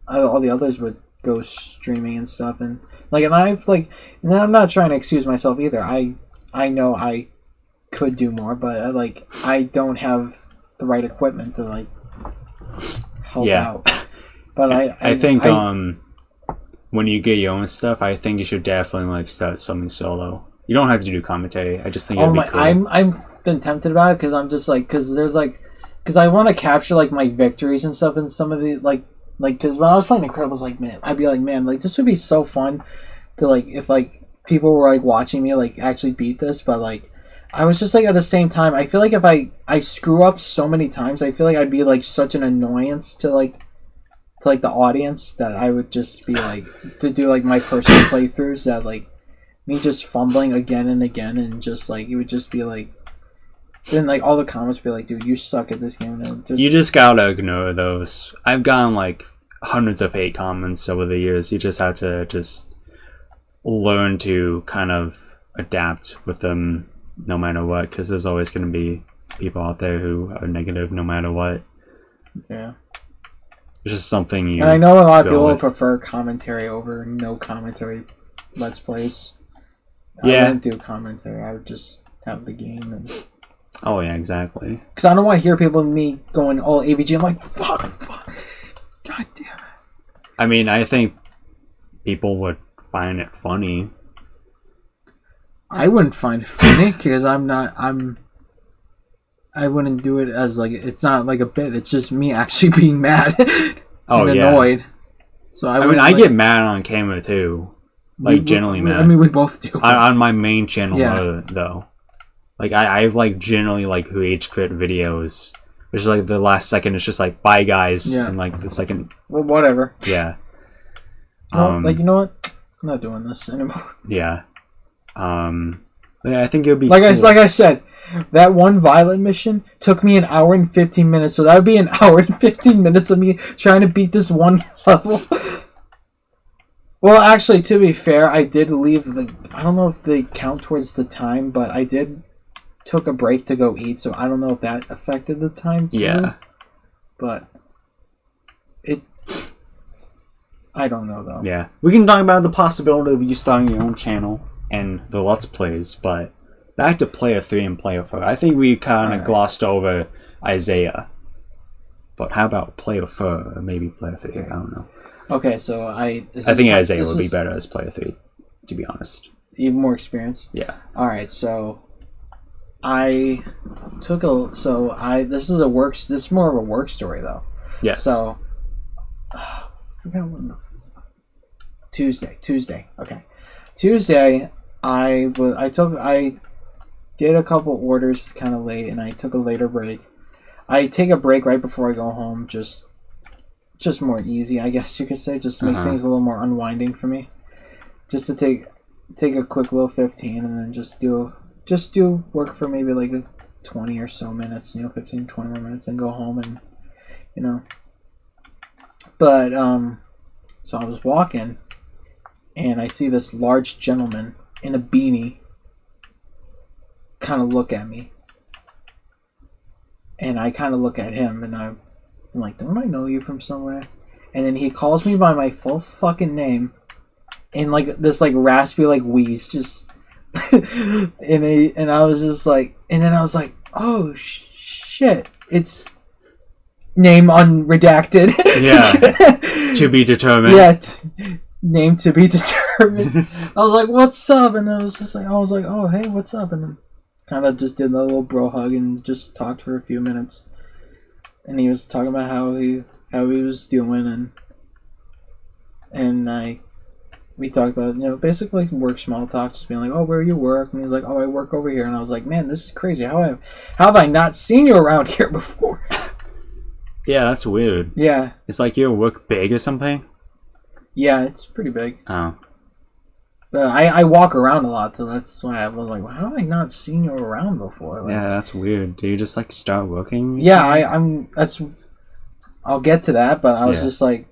all the others would go streaming and stuff, and and I'm not trying to excuse myself either. I know I could do more, but I don't have the right equipment to like help out. But I think when you get your own stuff, I think you should definitely like start something solo. You don't have to do commentary. I just think it'd be cool. I've been tempted about it because I'm just like, because I want to capture like my victories and stuff in some of the because when I was playing Incredibles, like, man, I'd be like, man, like this would be so fun to like if like people were like watching me like actually beat this, but like I was just like at the same time, I feel like if I screw up so many times, I feel like I'd be like such an annoyance to the audience, that I would just be like to do like my personal playthroughs, that like me just fumbling again and again, and just like it would just be like, then like all the comments would be like, dude, you suck at this game. And you just gotta ignore those. I've gotten like hundreds of hate comments over the years. You just have to just learn to kind of adapt with them no matter what, because there's always going to be people out there who are negative no matter what. Yeah. It's just something you. And I know a lot of people prefer commentary over no commentary Let's Plays. Yeah. I wouldn't do commentary. I would just have the game. And oh, yeah, exactly. Because I don't want to hear people me going all AVG. I'm like, fuck. God damn it. I mean, I think people would find it funny. I wouldn't find it funny because I wouldn't do it as like, it's not like a bit. It's just me actually being mad and annoyed. So I get mad on camera too. Like, generally mad. I mean, we both do. On my main channel, though. Like I like generally like rage quit videos, which is like the last second it's just like bye guys, and like the second. Well, whatever. Yeah. Like, you know what? I'm not doing this anymore. Yeah. Yeah, I think it would be like cool. I said, that one Violet mission took me an hour and 15 minutes, so that would be an hour and 15 minutes of me trying to beat this one level. Well, actually, to be fair, I did leave I don't know if they count towards the time, but I took a break to go eat, so I don't know if that affected the time too. Yeah. But I don't know though. Yeah. We can talk about the possibility of you starting your own channel and the Let's Plays, but back to Player 3 and Player 4. I think we kind of glossed over Isaiah. But how about Player 4 or maybe Player 3? I don't know. Okay, so I think Isaiah would be better as Player 3, to be honest. Even more experience? Yeah. Alright, so I took this is more of a work story though. Yes. So I forgot when Tuesday. Okay. Tuesday I did a couple orders kind of late and I took a later break. I take a break right before I go home, just more easy, I guess you could say, just to make things a little more unwinding for me. Just to take a quick little 15 and then just do work for maybe like 20 or so minutes, 15, 20 more minutes, and go home and But so I was walking and I see this large gentleman in a beanie kind of look at me. And I kind of look at him and I'm like, don't I know you from somewhere? And then he calls me by my full fucking name in like this like raspy like wheeze, just and I was just like, and then I was like, oh shit, it's name unredacted. Yeah. To be determined. Yeah. Name to be determined. I was like, what's up? And I was like, oh hey, what's up? And then kind of just did a little bro hug and just talked for a few minutes. And he was talking about how he was doing, and we talked about basically work small talk, just being like, oh, where you work? And he was like, oh, I work over here. And I was like, man, this is crazy. How have I not seen you around here before? Yeah, that's weird. Yeah, it's like your work big or something. Yeah, it's pretty big. Oh. But I walk around a lot, so that's why I was like, well, how have I not seen you around before? Like, yeah, that's weird. Do you just like start working? Yeah, I'll get to that, but I was just like,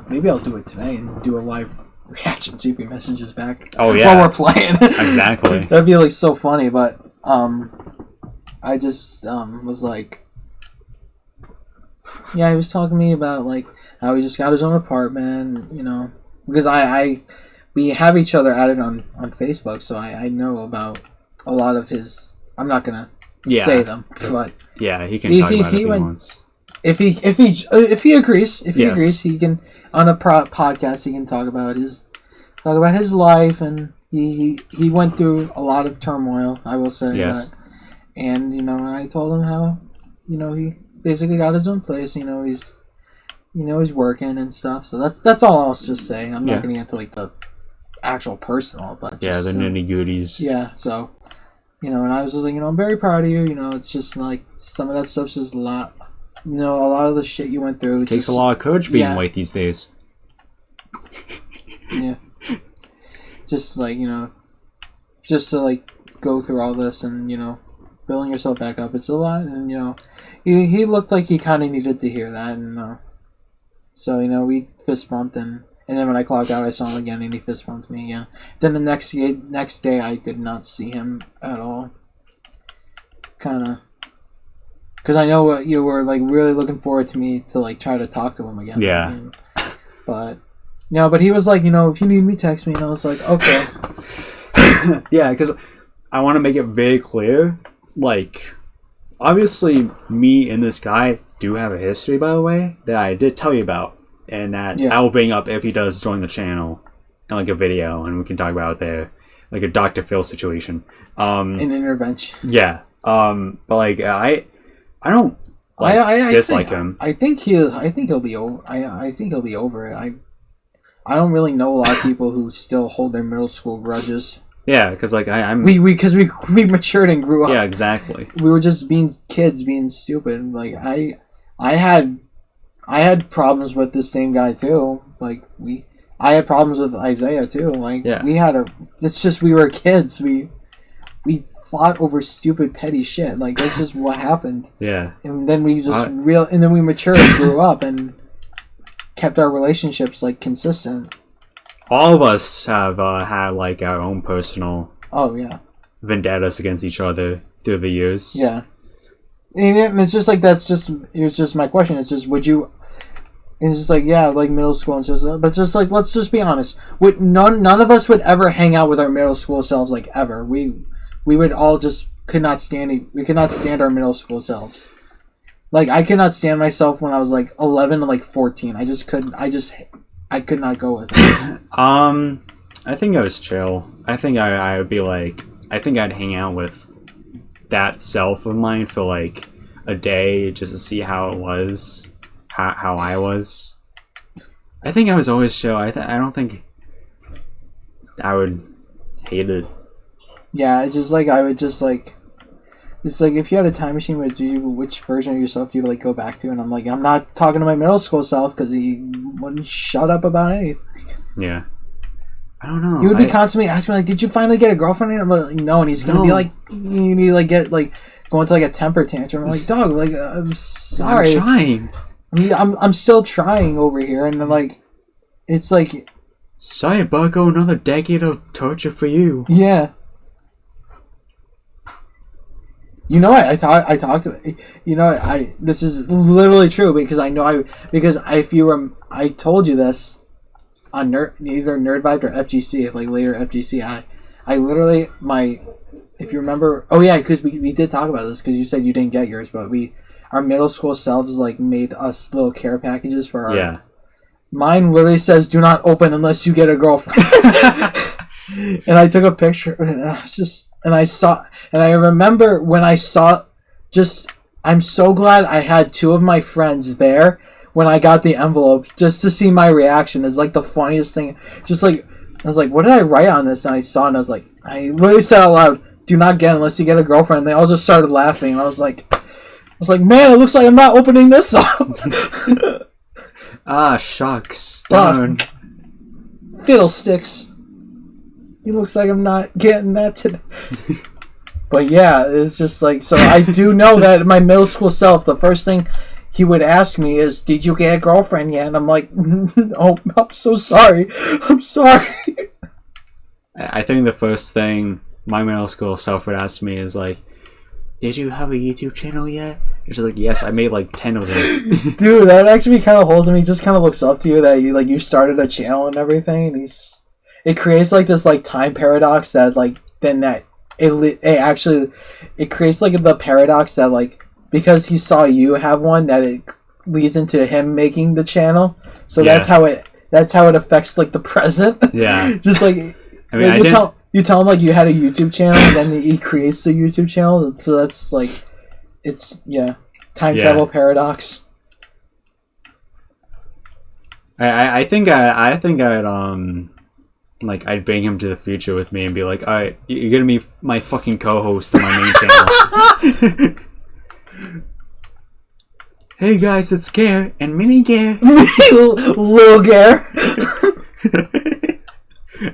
maybe I'll do it today and do a live reaction GP messages back. Oh yeah, while we're playing. Exactly. That'd be like so funny, but I just was like, yeah, he was talking to me about like how he just got his own apartment, because we have each other added on Facebook, so I know about a lot of his. I'm not gonna say them, but yeah, he can talk about it if he wants. If he agrees, he can on a podcast. He can talk about his life, and he went through a lot of turmoil. I will say that, and I told him how he basically got his own place. He's working and stuff. So that's all I'll just say. I'm not gonna get to like the actual personal, but just, the nitty gritties. Yeah, so and I was just like, I'm very proud of you. It's just like some of that stuff's just a lot. A lot of the shit you went through. It takes a lot of courage being white these days. Yeah. Just like just to like go through all this and building yourself back up. It's a lot, and he looked like he kind of needed to hear that, and so we fist bumped, and then when I clocked out, I saw him again, and he fist bumped me again. Then the next day, I did not see him at all. Kind of, because I know you were like really looking forward to me to like try to talk to him again. Yeah. But he was like, if you need me, text me, and I was like, okay. Yeah, because I want to make it very clear, like, obviously, me and this guy do have a history, by the way, that I did tell you about, and that I will bring up if he does join the channel in like a video, and we can talk about it there, like a Dr. Phil situation. An intervention. Yeah. But like I don't dislike him. I think he'll be over. I think he'll be over it. I don't really know a lot of people who still hold their middle school grudges. Yeah, because like I'm. We matured and grew up. Yeah, exactly. We were just being kids, being stupid. Like I had problems with this same guy too. Like I had problems with Isaiah too. Like it's just we were kids. We fought over stupid petty shit. Like that's just what happened. Yeah. And then we just and then we matured and grew up and kept our relationships like consistent. All of us have had like our own personal vendettas against each other through the years. Yeah. And it's just like it's just my question. It's just would you? It's just like like middle school and just but just like let's just be honest. None of us would ever hang out with our middle school selves like ever. We would all just could not stand our middle school selves. Like I could not stand myself when I was like 11 to like 14. I just couldn't. I could not go with it. I think I was chill. I think I would be like I think I'd hang out with that self of mine for like a day just to see how it was, how I was. I think I was always chill. I don't think I would hate it. Yeah, it's just like I would just like. It's like if you had a time machine, which version of yourself do you like go back to? And I'm like, I'm not talking to my middle school self because he wouldn't shut up about anything. Yeah, I don't know. He would be constantly asking me like, "Did you finally get a girlfriend?" And I'm like, "No," and he's gonna be like, "You need like get like go into like a temper tantrum." I'm like, "Dog, like I'm sorry, I'm trying. I'm still trying over here," and then like, it's like, sorry, Bucko, another decade of torture for you. Yeah. You know, I talked to, you know, this is literally true because I know because if you were, I told you this on either NerdVibed or FGC, like later FGC, I literally, if you remember, oh yeah, because we did talk about this because you said you didn't get yours, but our middle school selves like made us little care packages for our, yeah. Mine literally says, "Do not open unless you get a girlfriend." And I took a picture, and I was just, and I remember when I saw, I'm so glad I had two of my friends there when I got the envelope, just to see my reaction. It's like the funniest thing. Just like, I was like, what did I write on this? And I saw it, and I was like, I literally said out loud, "Do not get unless you get a girlfriend." And they all just started laughing, and I was like, man, it looks like I'm not opening this up. Ah, shucks. Darn. Fiddlesticks. It looks like I'm not getting that today. But yeah, it's just like, so I do know that my middle school self, the first thing he would ask me is, "Did you get a girlfriend yet?" And I'm like, "Oh, I'm so sorry. I'm sorry." I think the first thing my middle school self would ask me is like, "Did you have a YouTube channel yet?" It's like, "Yes, I made like 10 of them." Dude, that actually kind of wholesome. He just kind of looks up to you that you started a channel and everything, and it creates like this like time paradox that like then that it creates like the paradox that like because he saw you have one that it leads into him making the channel. So that's how it affects like the present. Yeah. Just like I mean, you tell him like you had a YouTube channel and then he creates the YouTube channel. So that's like it's travel paradox. I think I'd like I'd bring him to the future with me and be like, "All right, you're gonna be my fucking co-host on my main channel." "Hey guys, it's Gare and Mini Gare." Little Gare.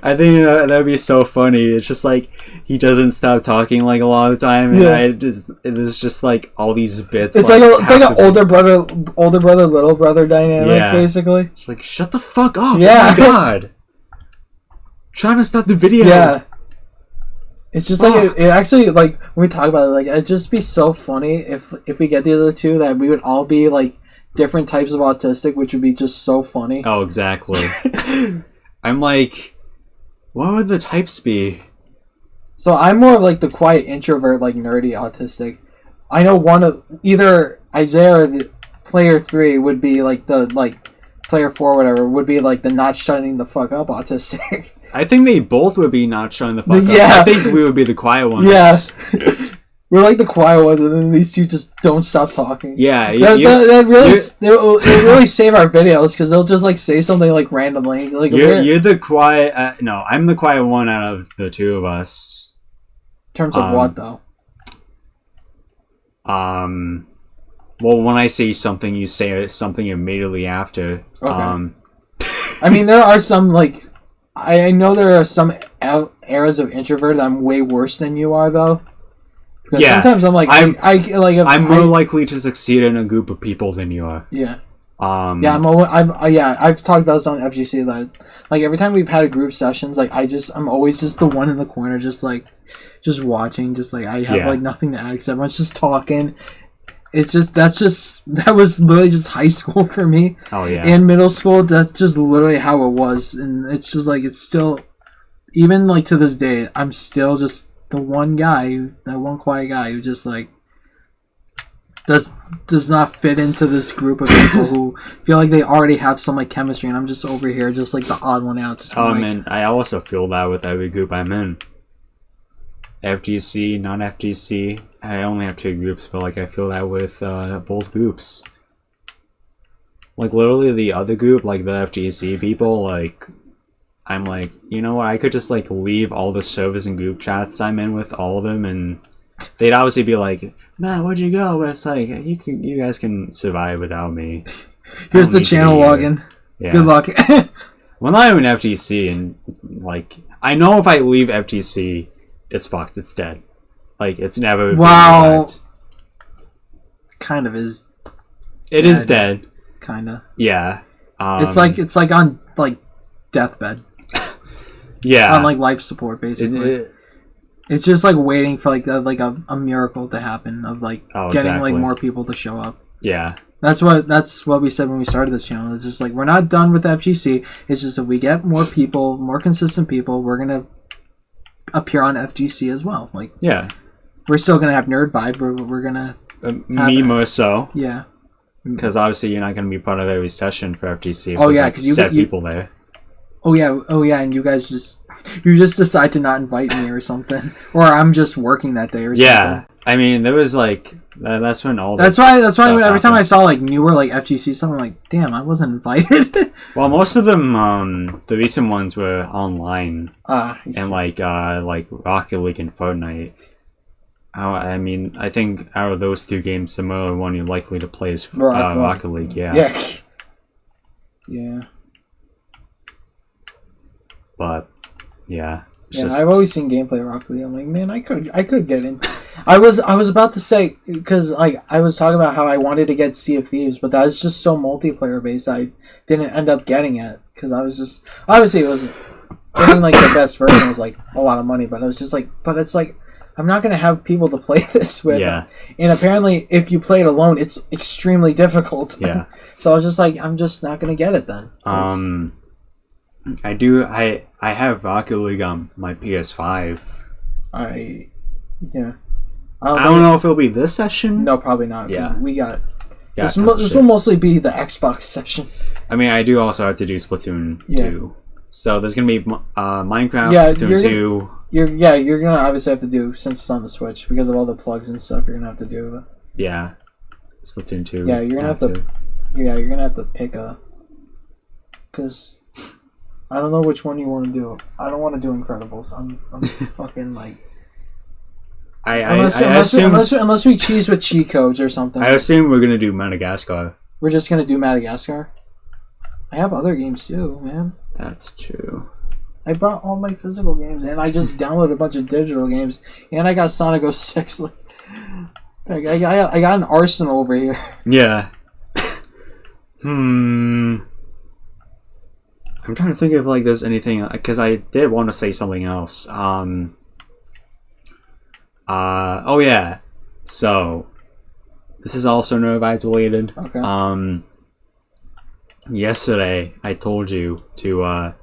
I think that'd be so funny. It's just like he doesn't stop talking like a lot of the time, and it's just like all these bits. It's like an older brother, little brother dynamic, basically. It's like, shut the fuck up! Yeah. Oh my god. Trying to stop the video. Yeah. It's just like it actually like when we talk about it, like it'd just be so funny if we get the other two that we would all be like different types of autistic, which would be just so funny. Oh, exactly. I'm like, what would the types be? So I'm more of like the quiet introvert, like nerdy autistic. I know one of either Isaiah or the player 3 would be like the like player 4 or whatever would be like the not shutting the fuck up autistic. I think they both would be not shutting the fuck up. Yeah. I think we would be the quiet ones. Yeah. We're like the quiet ones, and then these two just don't stop talking. Yeah, that really it'll really save our videos because they'll just like say something like randomly. Like you're the quiet. No, I'm the quiet one out of the two of us. In terms of what though? Well, when I say something, you say something immediately after. Okay. I mean, there are some like I know there are some eras of introvert that I'm way worse than you are though. Because sometimes I'm like I'm more likely to succeed in a group of people than you are. Yeah. I've talked about this on FGC that like every time we've had group sessions, like I'm always just the one in the corner, just watching, just like I have like nothing to add because everyone's just talking. It's just that was literally just high school for me. Oh yeah. And middle school, that's just literally how it was, and it's just like it's still, even like to this day, I'm still just the one guy, that one quiet guy who just like does not fit into this group of people who feel like they already have some like chemistry, and I'm just over here just like the odd one out. Man, I also feel that with every group I'm in. FGC, non-FGC. I only have 2 groups, but like I feel that with both groups. Like literally the other group, like the FGC people, like I'm like, you know what? I could just like leave all the servers and group chats I'm in with all of them, and they'd obviously be like, "Matt, where'd you go?" But it's like you guys can survive without me. Here's the channel login. Yeah. Good luck. Well, not even FGC, and like I know if I leave FGC, it's fucked. It's dead. Like it's never. Wow. Kind of is. It is dead. Kinda. Yeah. It's like on like deathbed. Yeah. On like life support, basically. It's just like waiting for like a miracle to happen of like getting like more people to show up. Yeah. That's what we said when we started this channel. It's just like we're not done with FGC. It's just if we get more people, more consistent people, we're gonna appear on FGC as well. Like we're still gonna have NerdVibed, but we're gonna me more so. Yeah. Because obviously you're not gonna be part of every session for FGC. Oh yeah, because you people there. Oh yeah, and you guys just decide to not invite me or something, or I'm just working that day or something. Yeah, I mean there was like that's when all that's why every time I saw like newer like FGC stuff, I'm like, damn, I wasn't invited. Well, most of them, the recent ones were online, and like Rocket League and Fortnite. I mean, I think out of those 2 games, the more one you're likely to play is Rocket League. Yeah. Yeah. But yeah, I've always seen gameplay of Rocket League. I'm like, man, I could get in. I was about to say, because like I was talking about how I wanted to get Sea of Thieves, but that was just so multiplayer based. I didn't end up getting it because I was just obviously it was getting like the best version was like a lot of money, but I was just like, but it's like I'm not gonna have people to play this with. Yeah. And apparently, if you play it alone, it's extremely difficult. Yeah. So I was just like, I'm just not gonna get it then. I have Rocket League on my PS5. I don't know if it'll be this session. No, probably not. Yeah. We got this will mostly be the Xbox session. I mean, I do also have to do Splatoon 2. So there's gonna be Minecraft, Splatoon 2. You're gonna obviously have to do, since it's on the Switch, because of all the plugs and stuff. You're gonna have to do. Yeah. Splatoon 2. Yeah, you're gonna have to. Yeah, you're gonna have to pick because I don't know which one you want to do. I don't want to do Incredibles. I'm fucking like. Unless we cheese with cheat codes or something. I assume we're gonna do Madagascar. We're just gonna do Madagascar. I have other games too, man. That's true. I bought all my physical games, and I just downloaded a bunch of digital games, and I got Sonic 06. Like, I got an arsenal over here. Yeah. I'm trying to think if like there's anything, because I did want to say something else. Oh yeah. So this is also NerdVibed related. Okay. Yesterday I told you to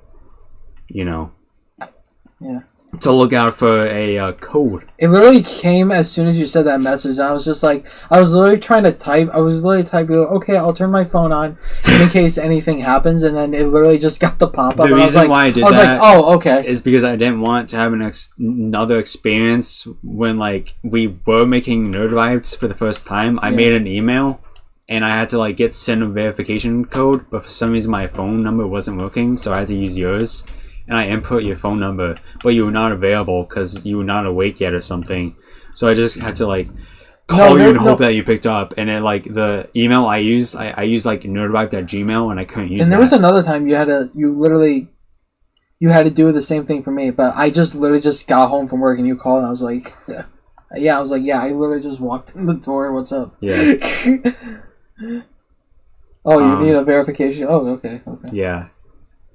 Yeah. to look out for a code. It literally came as soon as you said that message. I was just like, I was literally trying to type. I was literally typing, okay, I'll turn my phone on in case anything happens, and then it literally just got the pop up. The reason why I did that oh, okay, is because I didn't want to have another experience when like we were making NerdVibes for the first time. I made an email and I had to like get sent a verification code, but for some reason my phone number wasn't working, so I had to use yours. And I input your phone number, but you were not available because you were not awake yet or something. So I just had to like call you and hope that you picked up. And then like the email I used, I used like nerdvibed@gmail, and I couldn't use. And there was another time you had to do the same thing for me, but I just literally just got home from work and you called and I was like, yeah, I literally just walked in the door. What's up? Yeah. Oh, you need a verification. Oh, okay. Yeah.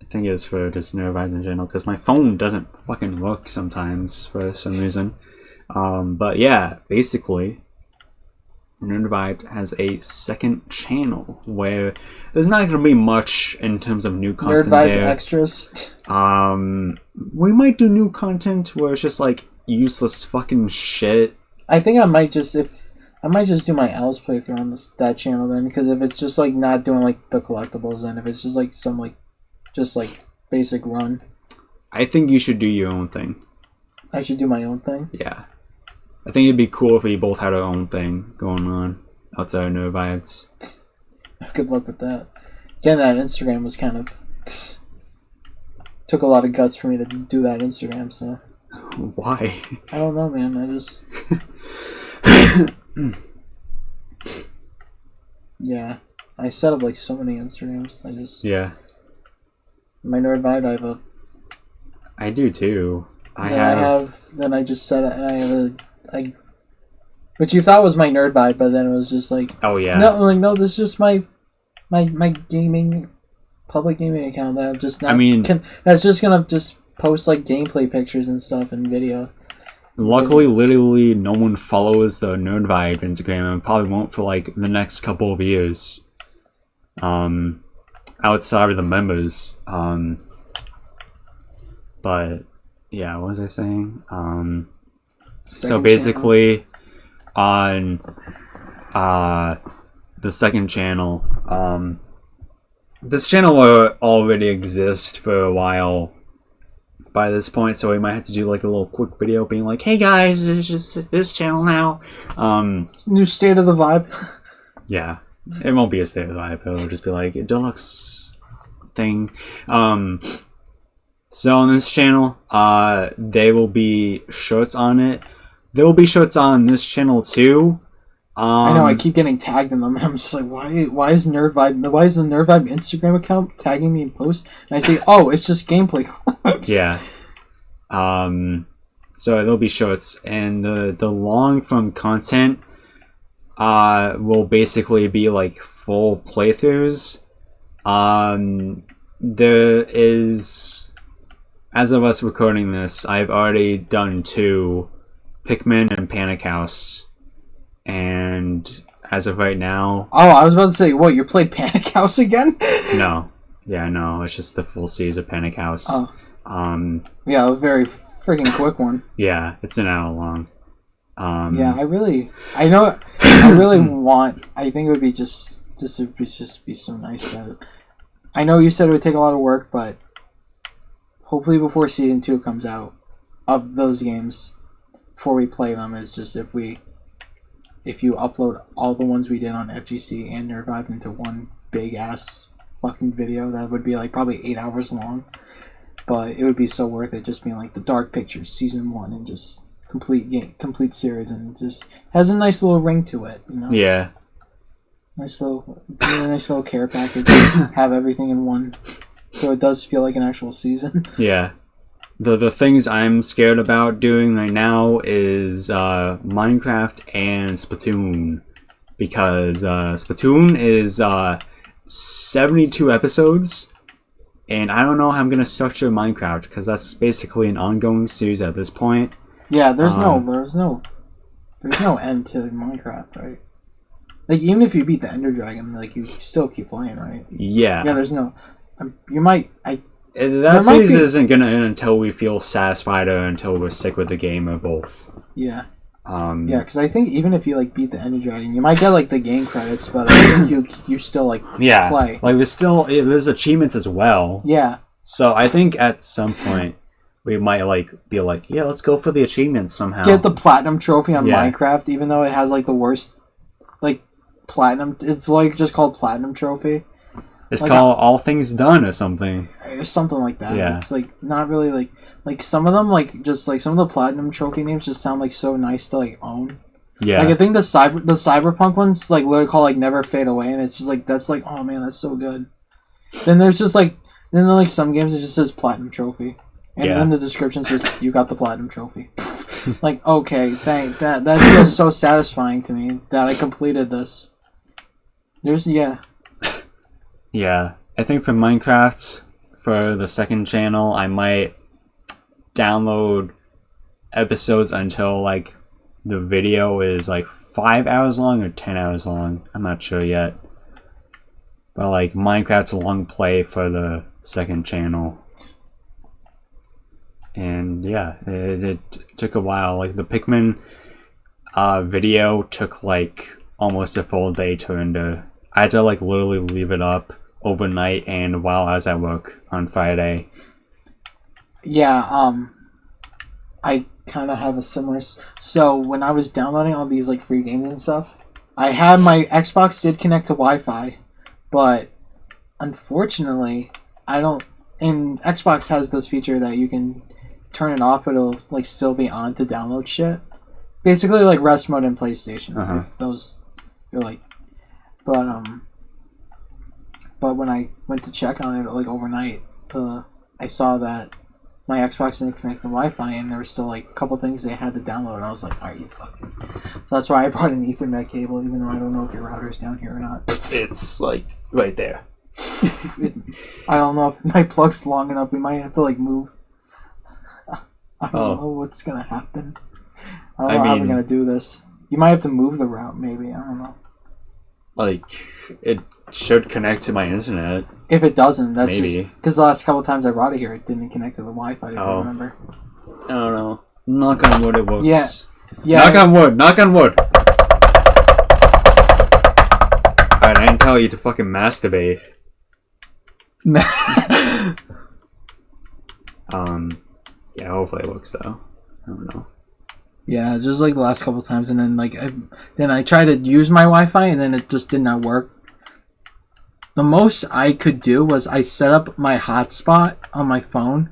I think it's for just NerdVibed in general because my phone doesn't fucking work sometimes for some reason. But yeah, basically, NerdVibed has a second channel where there's not going to be much in terms of new content NerdVibed there. extras. We might do new content where it's just like useless fucking shit. I think I might just do my L's playthrough on that channel then, because if it's just like not doing like the collectibles, then if it's just like some like just like basic run, I think you should do your own thing. I should do my own thing. Yeah, I think it'd be cool if we both had our own thing going on outside of NerdVibes. Good luck with that. Getting that Instagram was kind of took a lot of guts for me to do that Instagram. So why? I don't know, man. I just yeah. I set up like so many Instagrams. My NerdVibed, I do too. Then I just set it, and which you thought was my NerdVibed, but then it was just like, oh yeah, no, this is just my gaming, public gaming account that I'm just not. That's just gonna just post like gameplay pictures and stuff and video. Luckily, literally no one follows the NerdVibed Instagram and probably won't for like the next couple of years. Outside of the members. But yeah, what was I saying? So basically on the second channel, this channel will already exist for a while by this point, so we might have to do like a little quick video being like, hey guys, it's just this channel now. New state of the vibe. Yeah. It won't be a state of the vibe, it'll just be like a deluxe thing. So on this channel, there will be shorts on it. There will be shorts on this channel too. I know, I keep getting tagged in them, and I'm just like, why is the NerdVibed Instagram account tagging me in posts? And I say, oh, it's just gameplay clips. Yeah. So there'll be shorts, and the long form content will basically be like full playthroughs. There is, as of us recording this, I've already done 2, Pikmin and Panic House, and as of right now... Oh, I was about to say, what, you played Panic House again? No. Yeah, no, it's just the full series of Panic House. Oh. Yeah, a very freaking quick one. Yeah, it's an hour long. Yeah, I really want. I think it would be just be so nice that. I know you said it would take a lot of work, but hopefully before season 2 comes out of those games, before we play them, is just if you upload all the ones we did on FGC and NerdVibed into one big ass fucking video, that would be like probably 8 hours long, but it would be so worth it. Just being like the Dark Pictures season 1 and just complete series, and just has a nice little ring to it, you know? Yeah. Nice little care package. Have everything in one, so it does feel like an actual season. Yeah. The things I'm scared about doing right now is Minecraft and Splatoon, because Splatoon is 72 episodes, and I don't know how I'm gonna structure Minecraft because that's basically an ongoing series at this point. Yeah, there's no end to Minecraft, right? Like, even if you beat the Ender Dragon, like, you still keep playing, right? Yeah. Yeah, there's no... That series isn't gonna end until we feel satisfied or until we're sick with the game or both. Yeah. Yeah, because I think even if you like beat the Ender Dragon, you might get like the game credits, but I think you still like play. Like there's achievements as well. Yeah. So I think at some point we might like be like, yeah, let's go for the achievements somehow. Get the platinum trophy on Minecraft, even though it has like the worst like platinum. It's like just called platinum trophy. It's like, called All Things Done or something. Or something like that. Yeah. It's like not really like some of them like just like some of the platinum trophy names just sound like so nice to like own. Yeah. Like I think the cyberpunk ones like literally called like Never Fade Away, and it's just like that's like, oh man, that's so good. Then there's just like some games it just says platinum trophy. And then the description says you got the platinum trophy. Like, okay, that feels so satisfying to me that I completed this. Yeah, I think for Minecraft, for the second channel, I might download episodes until like the video is like 5 hours long or 10 hours long. I'm not sure yet. But like Minecraft's a long play for the second channel. And yeah, it took a while. Like the Pikmin video took like almost a full day to render. I had to like literally leave it up overnight and while I was at work on Friday. Yeah, I kind of have a similar... So when I was downloading all these like free games and stuff, I had my Xbox did connect to Wi-Fi, but unfortunately, I don't... And Xbox has this feature that you can turn it off, but it'll like still be on to download shit. Basically, like rest mode in PlayStation. If those, you're like, but when I went to check on it like overnight, I saw that my Xbox didn't connect to Wi-Fi, and there was still like a couple things they had to download. And I was like, "Are you fucking?" So that's why I brought an Ethernet cable, even though I don't know if your router's down here or not. It's like right there. I don't know if my plug's long enough. We might have to like move. I don't know what's gonna happen. I don't know how we're gonna do this. You might have to move the route, maybe. I don't know. Like, it should connect to my internet. If it doesn't, that's maybe. Just because the last couple times I brought it here, it didn't connect to the Wi-Fi. If I remember. I don't know. Knock on wood, it works. Yeah. Knock on wood. Knock on wood. Alright, I didn't tell you to fucking masturbate. Yeah, hopefully it works though. I don't know. Yeah, just like the last couple times, and then like I tried to use my Wi-Fi, and then it just did not work. The most I could do was I set up my hotspot on my phone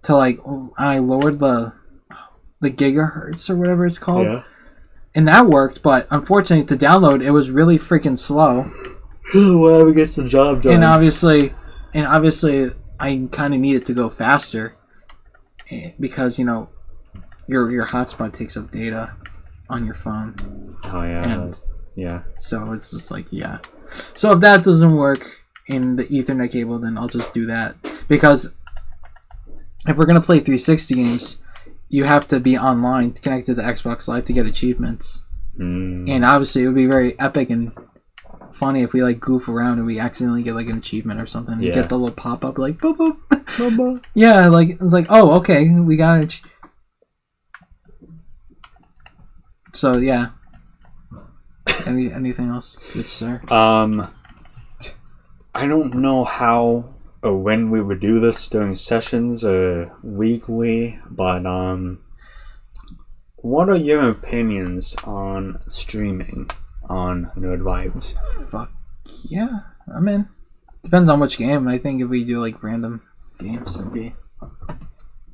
to like I lowered the gigahertz or whatever it's called, and that worked. But unfortunately, to download, it was really freaking slow. Whatever gets the job done. And obviously, I kind of need it to go faster because your hotspot takes up data on your phone. Oh yeah, and yeah. So it's just like So if that doesn't work in the Ethernet cable, then I'll just do that, because if we're gonna play 360 games, you have to be online connected to Xbox Live to get achievements. And obviously, it would be very epic and funny if we like goof around and we accidentally get like an achievement or something. And get the little pop up like boop boop. Boop, boop. Yeah, like it's like, oh, okay, we got it. So yeah. Anything else, good sir? I don't know how or when we would do this during sessions or weekly, but what are your opinions on streaming on NerdVibed? Fuck yeah, I'm in. Depends on which game. I think if we do like random games, it'd be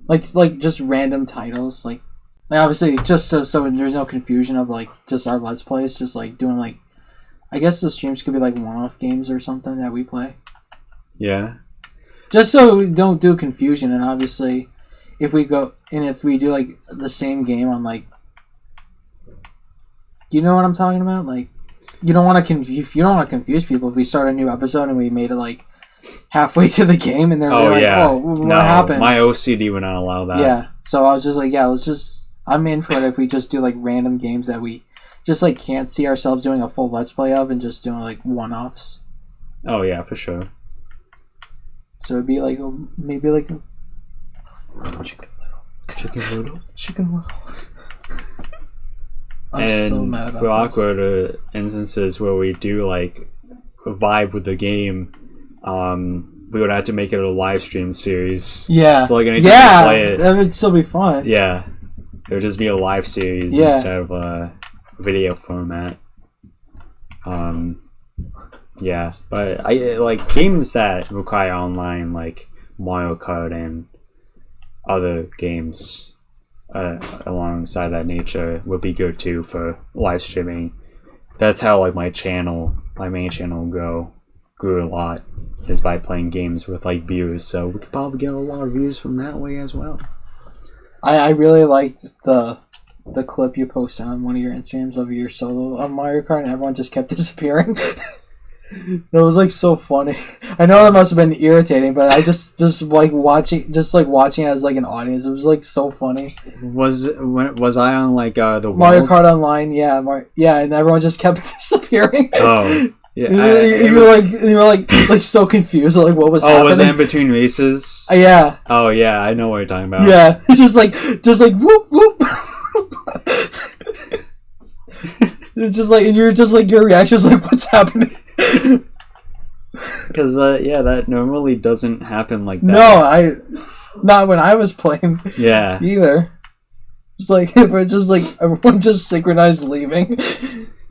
like just random titles, like obviously just so there's no confusion of like just our Let's Plays, just like doing like, I guess the streams could be like one-off games or something that we play. Yeah. Just so we don't do confusion, and obviously if we do like the same game on like, you know what I'm talking about? Like you don't want to confuse people if we start a new episode and we made it like halfway to the game and they're like, oh, what happened? My OCD would not allow that. Yeah. So I was just like, I'm in for it if we just do like random games that we just like can't see ourselves doing a full Let's Play of, and just doing like one-offs. Oh yeah, for sure. So it'd be like maybe like a Chicken Little. Chicken Little. I'm And so mad about for this. awkward instances where we do like vibe with the game, we would have to make it a live stream series. Yeah. So like anytime we play it, that would still be fun. yeah, it would just be a live series Yeah. instead of a video format. Yeah, but I like games that require online, like Mario Kart and other games alongside that nature would be good too for live streaming. That's how like my main channel grew a lot, is by playing games with like viewers. So we could probably get a lot of views from that way as well. I really liked the clip you posted on one of your Instagrams of your solo on Mario Kart, and everyone just kept disappearing. That was like so funny. I know that must have been irritating, but I just like watching as like an audience. It was like so funny. Was I on like the Mario World? Kart Online, yeah, and everyone just kept disappearing. Oh, yeah. You were like so confused, like what was happening. Oh, was it in between races? Yeah. Oh yeah, I know what you're talking about. Yeah, it's just like whoop whoop. It's just like, and you're just like, your reaction's like, what's happening? Because that normally doesn't happen like that. No, not when I was playing. Yeah. Either. It's like, we're just like, everyone just synchronized leaving.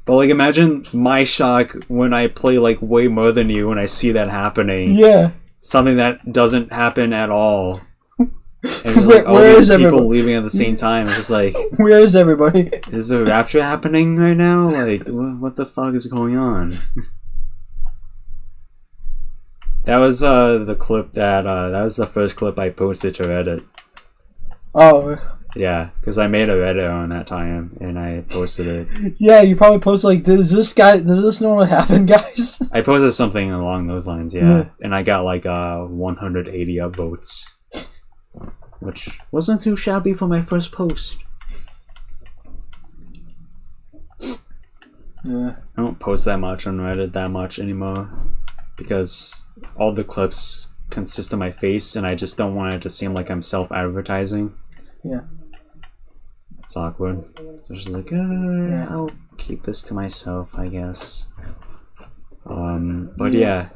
But like, imagine my shock when I play like way more than you when I see that happening. Yeah. Something that doesn't happen at all. And It's like like, all where these is people everybody? leaving at the same time. It's just like, Where is everybody? is the rapture happening right now? Like, what the fuck is going on? That was the clip that was the first clip I posted to Reddit. Oh. Yeah, because I made a Reddit on that time and I posted it. Yeah, you probably posted like, does this know what happened, guys? I posted something along those lines, yeah. And I got like 180 upvotes, which wasn't too shabby for my first post. Yeah. I don't post that much on Reddit that much anymore because all the clips consist of my face and I just don't want it to seem like I'm self-advertising. Yeah. It's awkward. So it's just like, I'll keep this to myself, I guess. But yeah.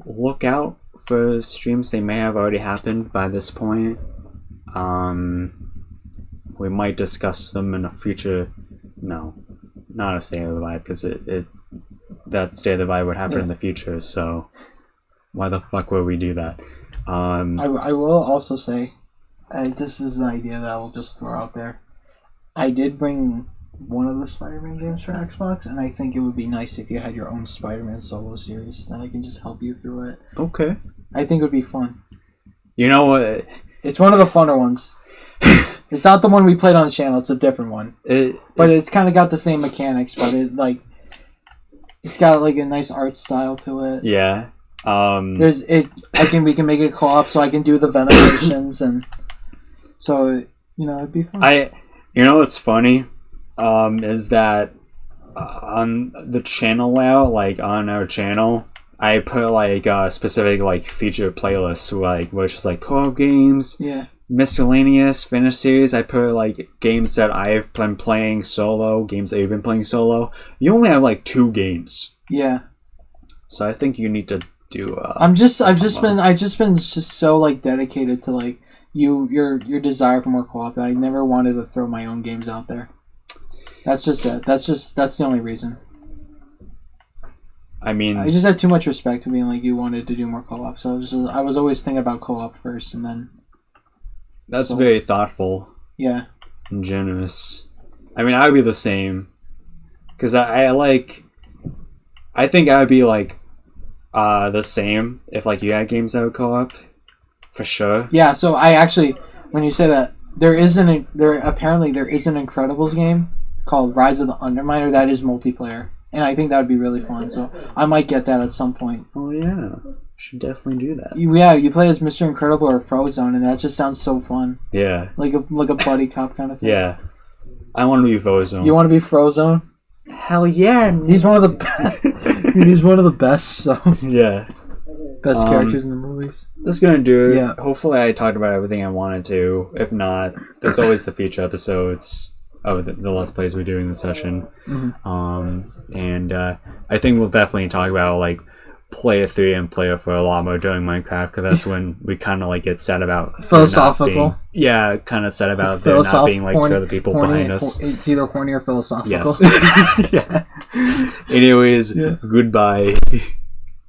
Look out for streams. They may have already happened by this point. We might discuss them in a future. No, not a State of the Vibe, because that State of the Vibe would happen in the future. So why the fuck would we do that? I will also say, this is an idea that I will just throw out there. I did bring one of the Spider-Man games for Xbox, and I think it would be nice if you had your own Spider-Man solo series, then I can just help you through it. Okay. I think it would be fun. You know what? It's one of the funner ones. It's not the one we played on the channel, it's a different one. But it's kind of got the same mechanics, but it's got like a nice art style to it. Yeah. We can make it co-op, so I can do the Venom missions, and so it'd be fun. You know what's funny? Is that on the channel layout, like on our channel, I put like specific like feature playlists, like where it's just like co-op games, miscellaneous, finish series. I put like games that I've been playing solo, games that you've been playing solo. You only have like 2 games. Yeah. So I think you need to do. I've just been so like dedicated to like your desire for more co-op that I never wanted to throw my own games out there. That's just it. That's the only reason. I mean, I just had too much respect to being like you wanted to do more co-op, so I was always thinking about co-op first, and then. That's very thoughtful. Yeah. And generous. I mean, I would be the same, because I think I would be like the same if like you had games that would co-op, for sure. Yeah. So I actually, when you say that, there is an Incredibles game called Rise of the Underminer that is multiplayer, and I think that would be really fun. So I might get that at some point. Oh yeah, should definitely do that. You play as Mr. Incredible or Frozone, and that just sounds so fun. Yeah, like a buddy cop kind of thing. Yeah, I want to be Frozone. You want to be Frozone? Hell yeah! He's one of the he's one of the best. So yeah. Best characters in the movies. That's gonna do it. Yeah. Hopefully I talked about everything I wanted to. If not, there's always the future episodes of the Let's Plays we do in the session. And I think we'll definitely talk about like player 3 and player 4 a lot more during Minecraft, because that's when we kind of like get sad about philosophical. Kind of sad about there not being like two other people behind us. It's either horny or philosophical. Yes. Yeah. Anyways, goodbye.